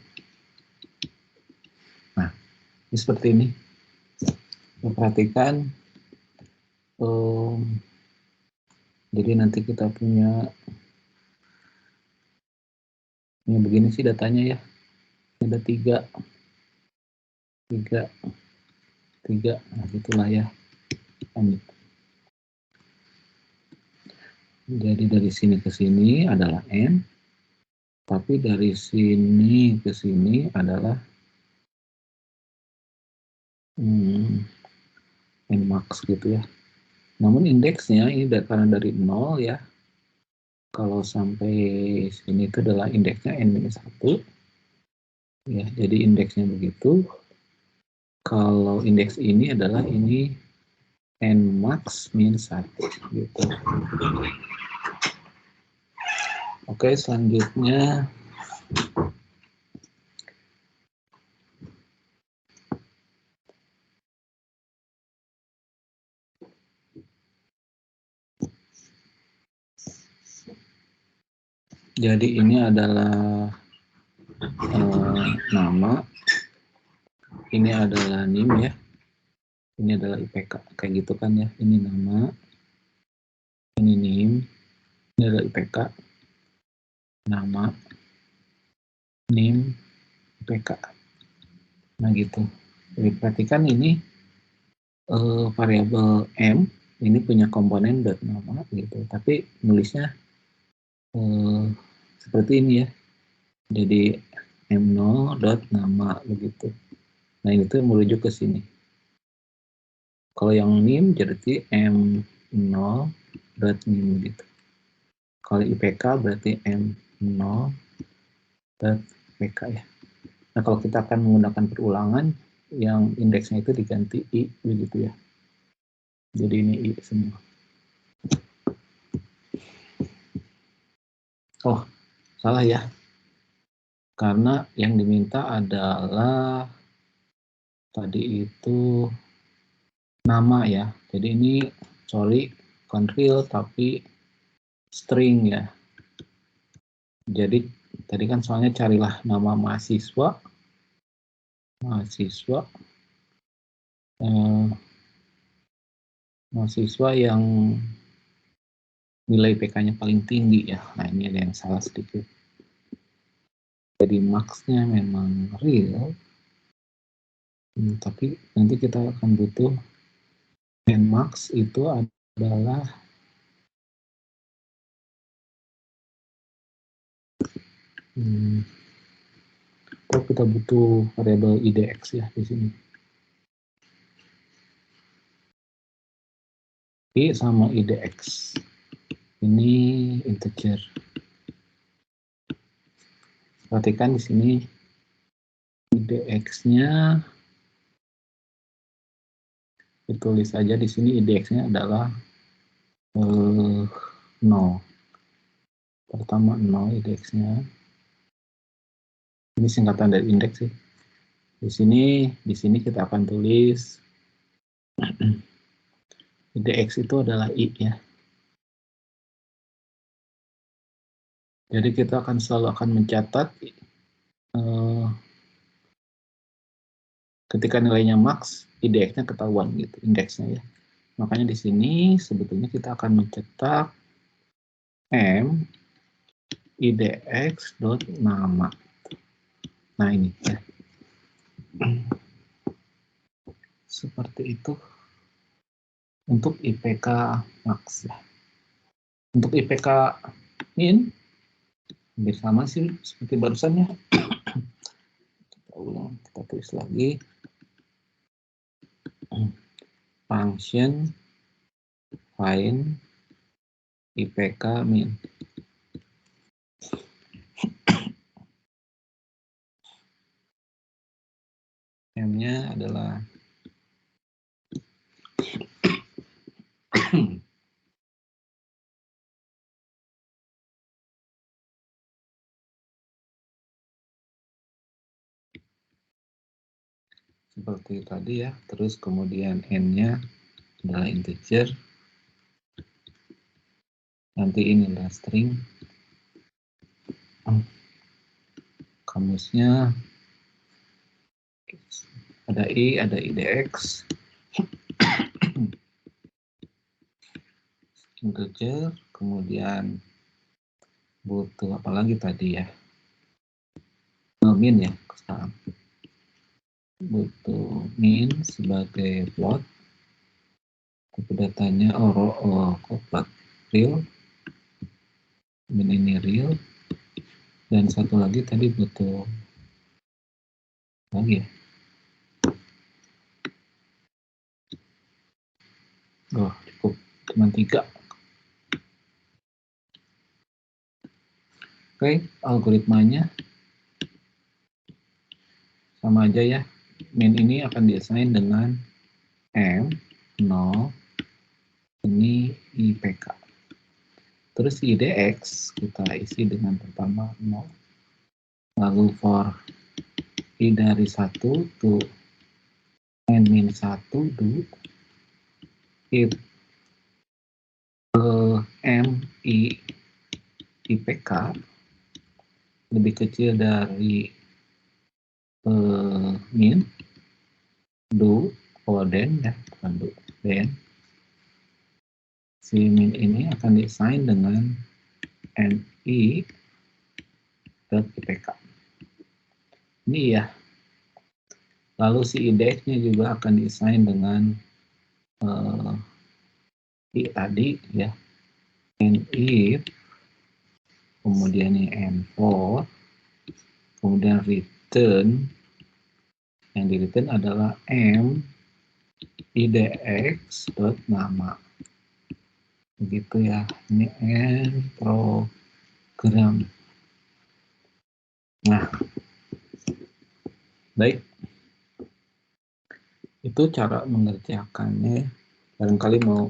Nah, ini seperti ini. Perhatikan, jadi nanti kita punya ini begini sih datanya ya. Ada 3, nah itulah ya. Jadi dari sini ke sini adalah n, tapi dari sini ke sini adalah n max gitu ya. Namun indeksnya ini karena dari 0 ya. Kalau sampai sini itu adalah indeksnya n-1. Ya, jadi indeksnya begitu. Kalau indeks ini adalah ini n max minus 1 gitu. Oke, selanjutnya jadi ini adalah nama, ini adalah NIM ya, ini adalah IPK, kayak gitu kan ya, ini nama, ini NIM, ini adalah IPK, nama, NIM, IPK, nah gitu. Jadi perhatikan ini variabel M, ini punya komponen dot nama gitu, tapi nulisnya seperti ini ya, jadi M0 dot nama begitu. Nah itu merujuk ke sini. Kalau yang NIM berarti M0 dot NIM gitu. Kalau IPK berarti M0 dot IPK ya. Nah kalau kita akan menggunakan perulangan, yang indeksnya itu diganti I begitu ya. Jadi ini I semua. Oh, salah ya. Karena yang diminta adalah tadi itu nama ya. Jadi ini sorry bukan real tapi string ya. Jadi tadi kan soalnya carilah nama mahasiswa mahasiswa yang nilai PK-nya paling tinggi ya. Nah ini ada yang salah sedikit. Jadi max-nya memang real, tapi nanti kita akan butuh n max itu adalah kita butuh variabel idx ya di sini. I sama idx. Ini integer. Perhatikan di sini idx-nya ditulis saja di sini idx-nya adalah 0. Pertama 0 idx-nya. Ini singkatan dari indeks sih. Di sini kita akan tulis idx itu adalah I ya. Jadi kita akan selalu mencatat ketika nilainya max, IDX-nya ketahuan gitu, indeksnya ya. Makanya di sini sebetulnya kita akan mencetak M IDX dot nama. Nah ini ya. Seperti itu untuk IPK max ya. Untuk IPK min hampir sama sih seperti barusan ya. Kita ulang, kita tulis lagi. Function find IPK min. M-nya adalah seperti tadi ya. Terus kemudian N-nya adalah integer. Nanti ini adalah string. Kamusnya ada I, ada IDX. Integer, kemudian butuh apa lagi tadi ya? Min ya sekarang. Butuh min sebagai plot. Tapi datanya kok plot real. Min ini real. Dan satu lagi tadi butuh lagi ya. Oh, cukup cuma 3. Oke, algoritmanya sama aja ya. Min ini akan diassign dengan M, 0, ini IPK. Terus IDX kita isi dengan pertama 0. Lalu for I dari 1 to N-1 do if M I IPK lebih kecil dari min, do then ya, bukan do, then si min ini akan diassign dengan NI dot IPK. Ini ya. Lalu si IDX-nya juga akan diassign dengan I tadi ya. NI, kemudian ini N4, kemudian return. Yang di return adalah M IDX dot nama. Begitu ya. Ini N program. Nah, baik. Itu cara mengerjakannya. Barangkali mau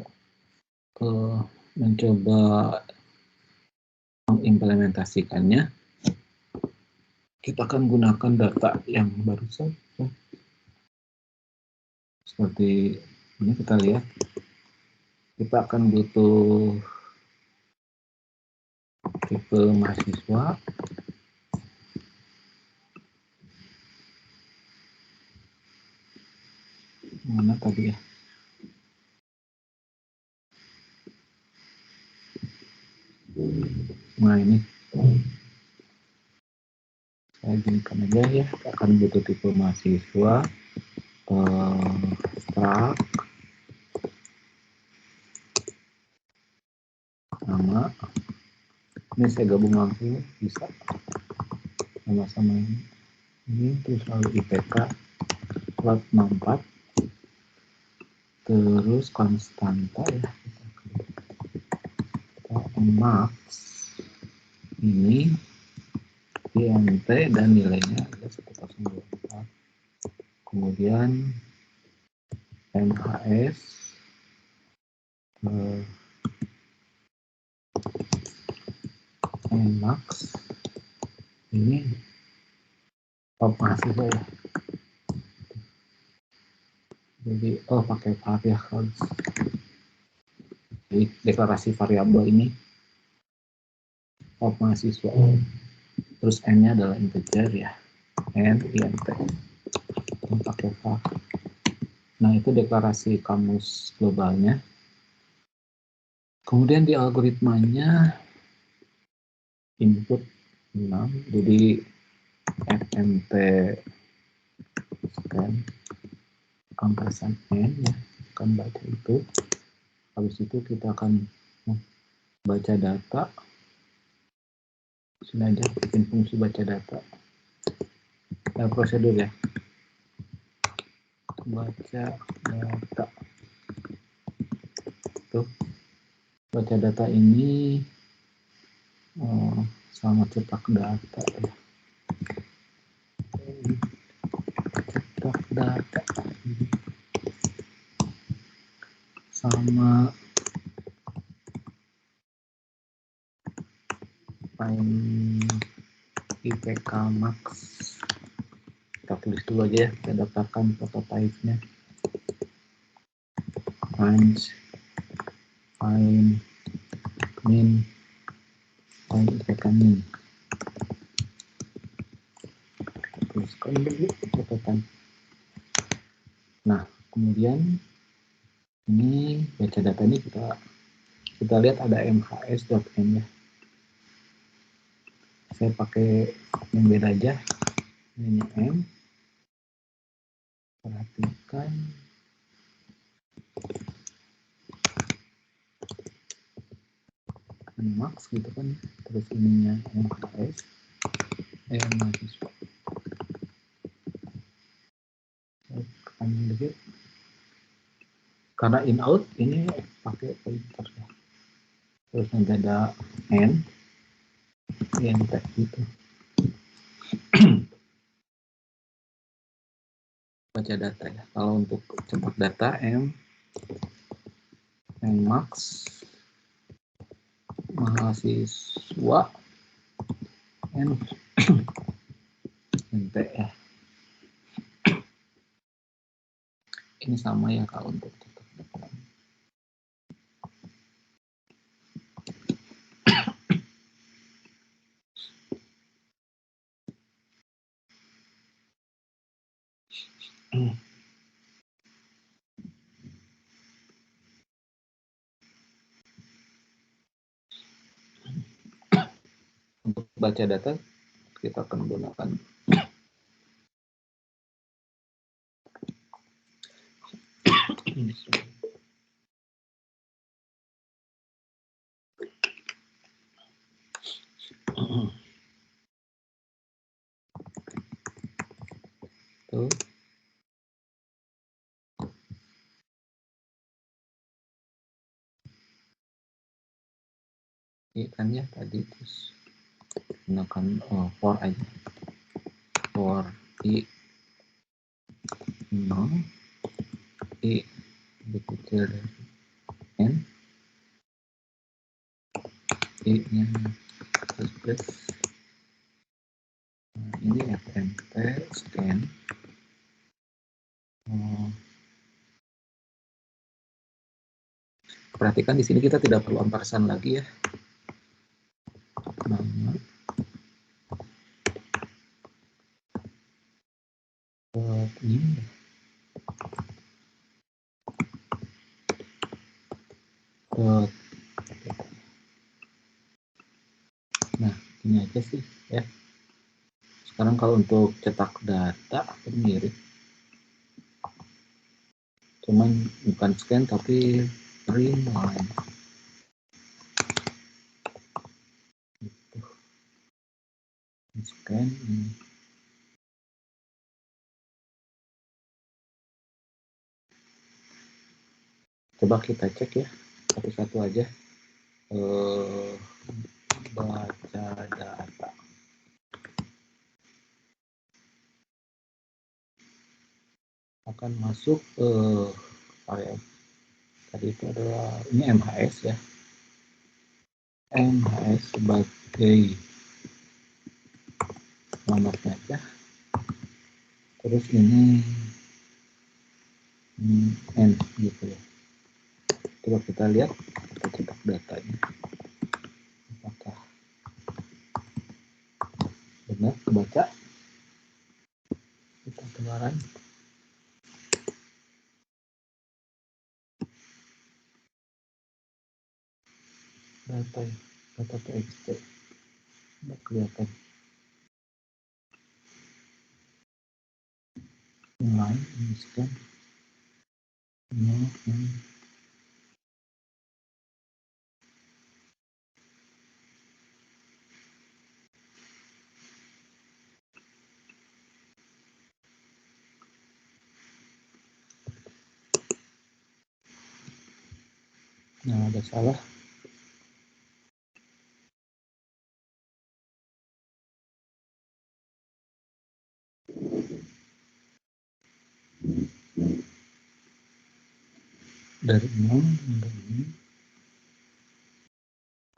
mencoba mengimplementasikannya. Kita akan gunakan data yang barusan. Seperti ini kita lihat. Kita akan butuh tipe mahasiswa. Mana tadi ya? Nah ini. Saya jadikan aja ya. Kita akan butuh tipe mahasiswa. Struct. Nama. Ini saya gabung langsung. Bisa. Sama-sama ini. Terus lalu IPK. Plot 64. Terus konstanta ya. Max ini INT dan nilainya adalah 1024. Kemudian MHS Max ini mahasiswa ya. Jadi pakai variabel. Jadi deklarasi variabel ini of mahasiswa. Terus n-nya adalah integer ya, n int pakai var. Nah, itu deklarasi kamus globalnya. Kemudian di algoritmanya input 6, jadi fmt scan angkasan n ya, akan baca itu. Habis itu kita akan baca data. Sini aja bikin fungsi baca data. Prosedur ya. Baca data. Tuh. Baca data ini sama cetak data ya. Cetak data sama find IPK max. Kita tulis dulu aja ya, kita daftarkan prototype-nya. Find min, find IPK min. Kita tuliskan dulu prototype. Nah, kemudian ini baca data ini kita lihat ada mhs.n ya. Saya pakai yang beda aja. Ini m. Perhatikan max gitu kan, terus ininya mhs mahasiswa. Dikit. Karena in out ini pakai pointer ya. Terus nanti ada n yang kayak gitu. Baca data ya. Kalau untuk cetak data m max mahasiswa n nt ya. Ini sama ya kalau untuk cetak data. Untuk baca data kita akan menggunakan tuh. Ini kan ya tadi, terus gunakan for aja, for i 0 i lebih kecil dari n, i nya plus. Nah, ini fmt scan perhatikan di sini kita tidak perlu ampersand lagi ya. Nama ini nah ini aja sih ya. Sekarang kalau untuk cetak data mirip, cuman bukan scan tapi print line gitu. Scan ini. Coba kita cek ya satu-satu aja. Baca data akan masuk file tadi itu adalah ini MHS ya, MHS sebagai nomornya aja, terus ini N gitu ya. Coba kita lihat, kita cetak datanya apakah Nah, kebaca kita keluaran data txt nggak kelihatan. Mulai ini scan nah ada salah. Dari ini.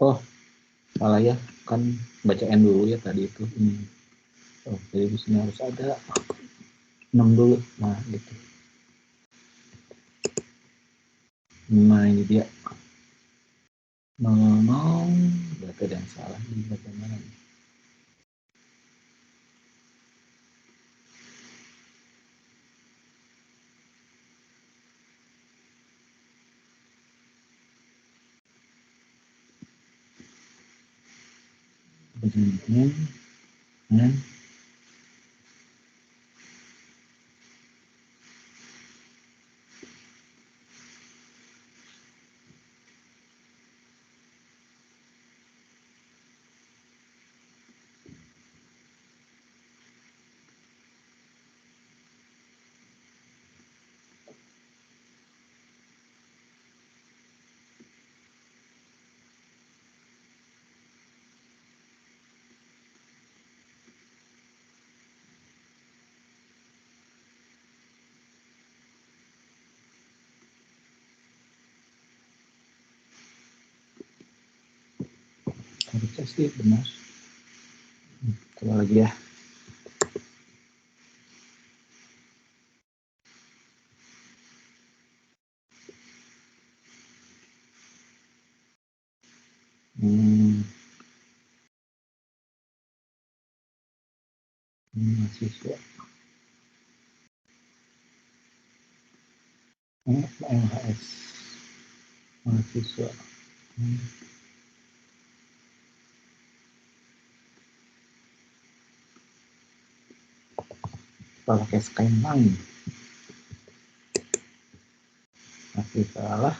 Oh salah ya, kan bacain dulu ya tadi itu ini. Oh, jadi di sini harus ada 6 dulu. Nah gitu. Nah ini dia 00, berarti ada yang salah di bagian mana nih? Begini. Harusnya sih benar. Coba lagi ya. Mahasiswa. MHS. Mahasiswa. Pakai skemang. Masih salah.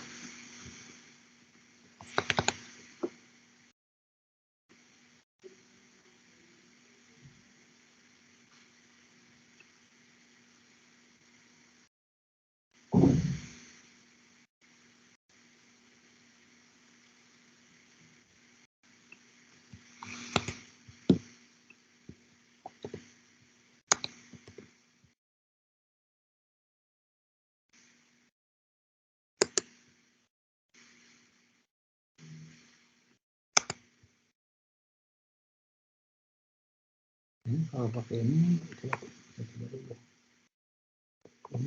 Kalau pakai ini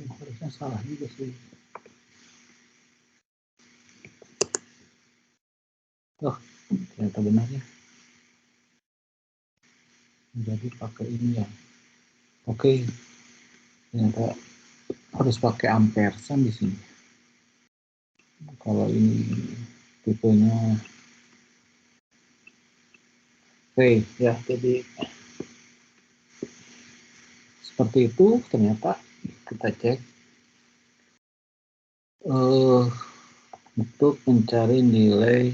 harusnya salah juga sih. Oh ternyata benar ya, jadi pakai ini ya. Oke, ternyata harus pakai ampersand di sini. Kalau ini tipenya oke ya, jadi seperti itu. Ternyata kita cek untuk mencari nilai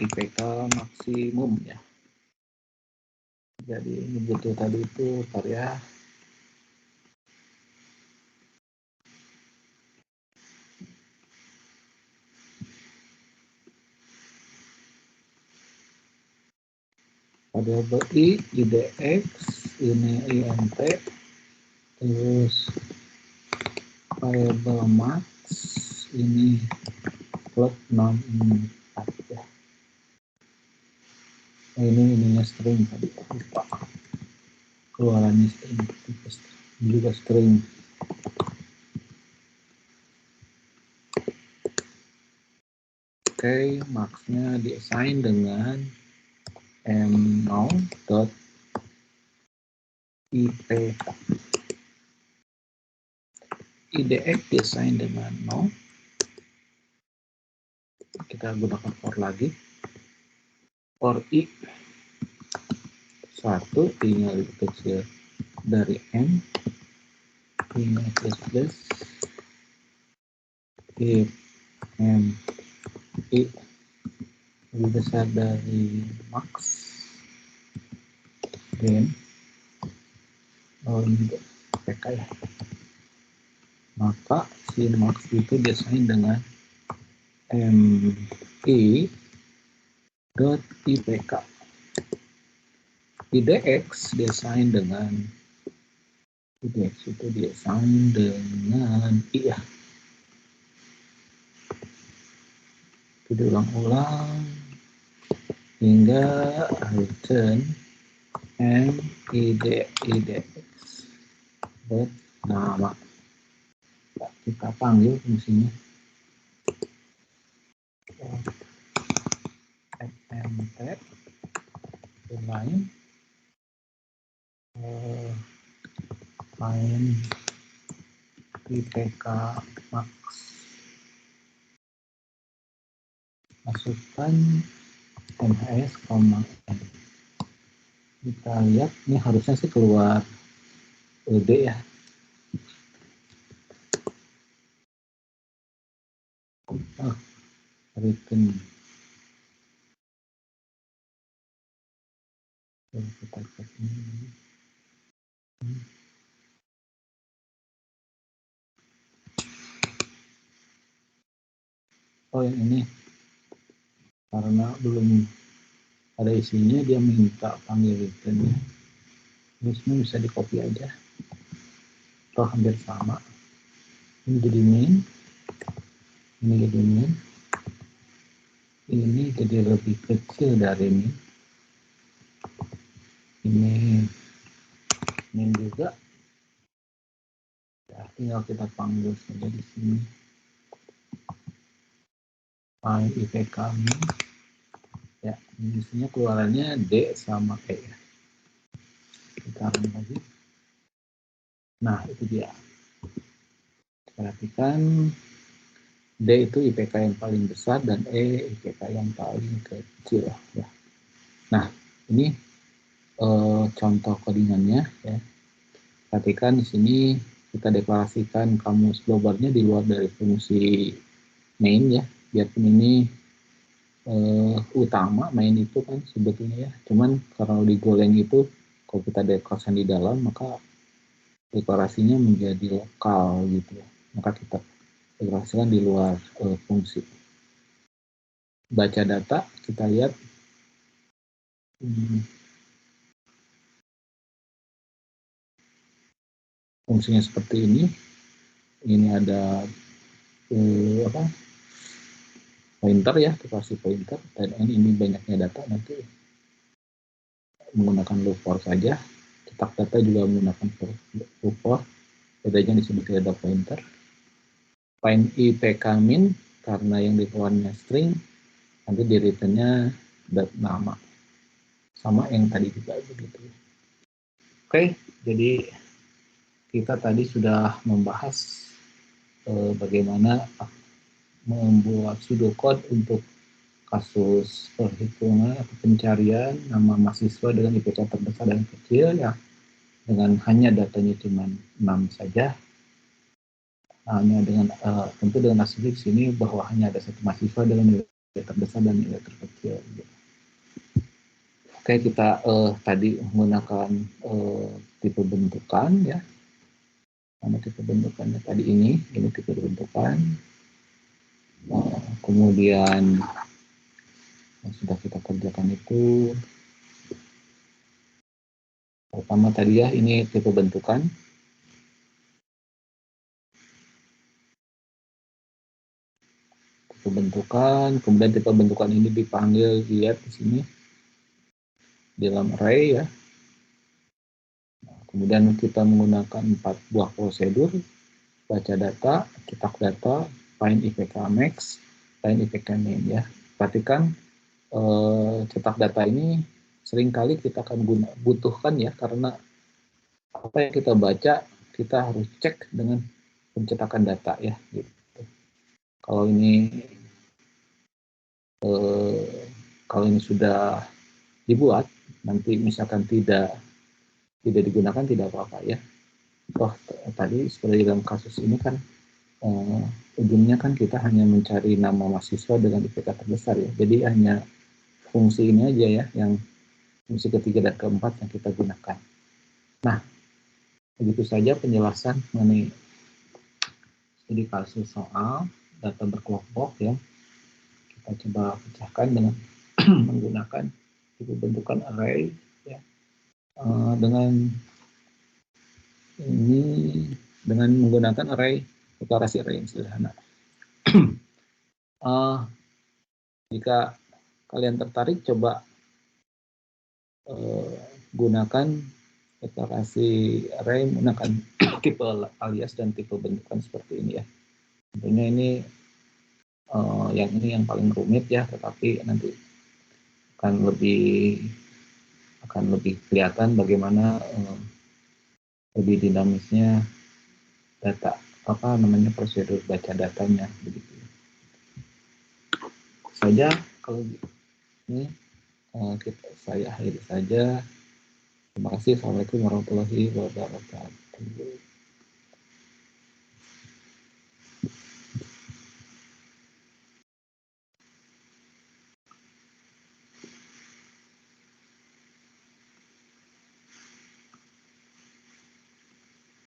IPK maksimum ya. Jadi ini butuh tadi itu karya variabel I, IDX, ini INT, terus variabel max ini plus 64 ya. Ininya string tadi, lupa keluarannya string, juga string. Oke, max-nya diassign dengan m0 dot ipk. IDX desain dengan 0. Kita gunakan for lagi. For i 1, i-nya lebih kecil dari n, i-nya plus if m i lebih besar dari max, then PK ya, maka si max itu desain dengan mi dot ipk. IDX desain dengan IDX itu desain dengan i ya. Kita ulang-ulang hingga return IDX dot nama. Kita panggil fungsinya fmt lain find ipk max, masukkan nhs, n. Kita lihat ini harusnya sih keluar d ya. Return kita cek ini. Oh yang ini karena belum ada isinya dia minta panggil return ya. Ini semua bisa di copy aja, atau hampir sama. Ini jadi min, ini jadi min, ini jadi lebih kecil dari min, ini min juga ya, tinggal kita panggil saja di sini find ipk min ya. Ini isinya keluarannya d sama e ya. Kita run lagi. Nah itu dia, perhatikan d itu ipk yang paling besar dan e ipk yang paling kecil ya. Nah ini contoh codingannya ya. Perhatikan di sini kita deklarasikan kamus globalnya di luar dari fungsi main ya. Biarpun ini utama main itu kan sebetulnya ya. Cuman kalau di Golang itu kalau kita deklarasikan di dalam maka deklarasinya menjadi lokal gitu ya. Maka kita deklarasikan di luar fungsi. Baca data kita lihat fungsinya seperti ini. Ini ada pointer ya, deklarasi pointer, dan ini banyaknya data nanti menggunakan loop for saja. Cetak data juga menggunakan loop for, bedanya di sini tidak ada pointer. Find ipk min karena yang dikeluarnya string, nanti di returnnya nama, sama yang tadi juga begitu. Oke, jadi kita tadi sudah membahas bagaimana membuat pseudocode untuk kasus perhitungan atau pencarian nama mahasiswa dengan IPK terbesar dan kecil ya, dengan hanya datanya cuma 6 saja. Hanya dengan tentu dengan asumsi di sini bahwa hanya ada satu mahasiswa dengan nilai terbesar dan nilai terkecil. Oke, kita tadi menggunakan tipe bentukan ya. Karena tipe bentukannya tadi ini tipe bentukan. Kemudian yang sudah kita kerjakan itu pertama tadi ya, ini tipe bentukan. Tipe bentukan, kemudian tipe bentukan ini dipanggil, lihat di sini di dalam array ya. Nah, kemudian kita menggunakan 4 buah prosedur: baca data, cetak data, find ipk max, find ipk min ya. Perhatikan cetak data ini seringkali kita akan butuhkan ya, karena apa yang kita baca kita harus cek dengan pencetakan data ya gitu. Kalau ini kalau ini sudah dibuat, nanti misalkan tidak digunakan tidak apa-apa ya. Toh tadi seperti dalam kasus ini kan ujungnya kan kita hanya mencari nama mahasiswa dengan IPK terbesar ya. Jadi hanya fungsi ini aja ya, yang fungsi ketiga dan keempat yang kita gunakan. Nah, begitu saja penjelasan mengenai studi kasus soal data berkelompok ya. Kita coba pecahkan dengan menggunakan tipe bentukan array ya. Dengan menggunakan array deklarasi array yang sederhana. Jika kalian tertarik, coba gunakan deklarasi array menggunakan tipe alias dan tipe bentukan seperti ini ya. Tentunya ini yang paling rumit ya, tetapi nanti akan lebih kelihatan bagaimana lebih dinamisnya data prosedur baca datanya begitu. Saja kalau ini saya akhiri saja. Terima kasih. Assalamualaikum warahmatullahi wabarakatuh.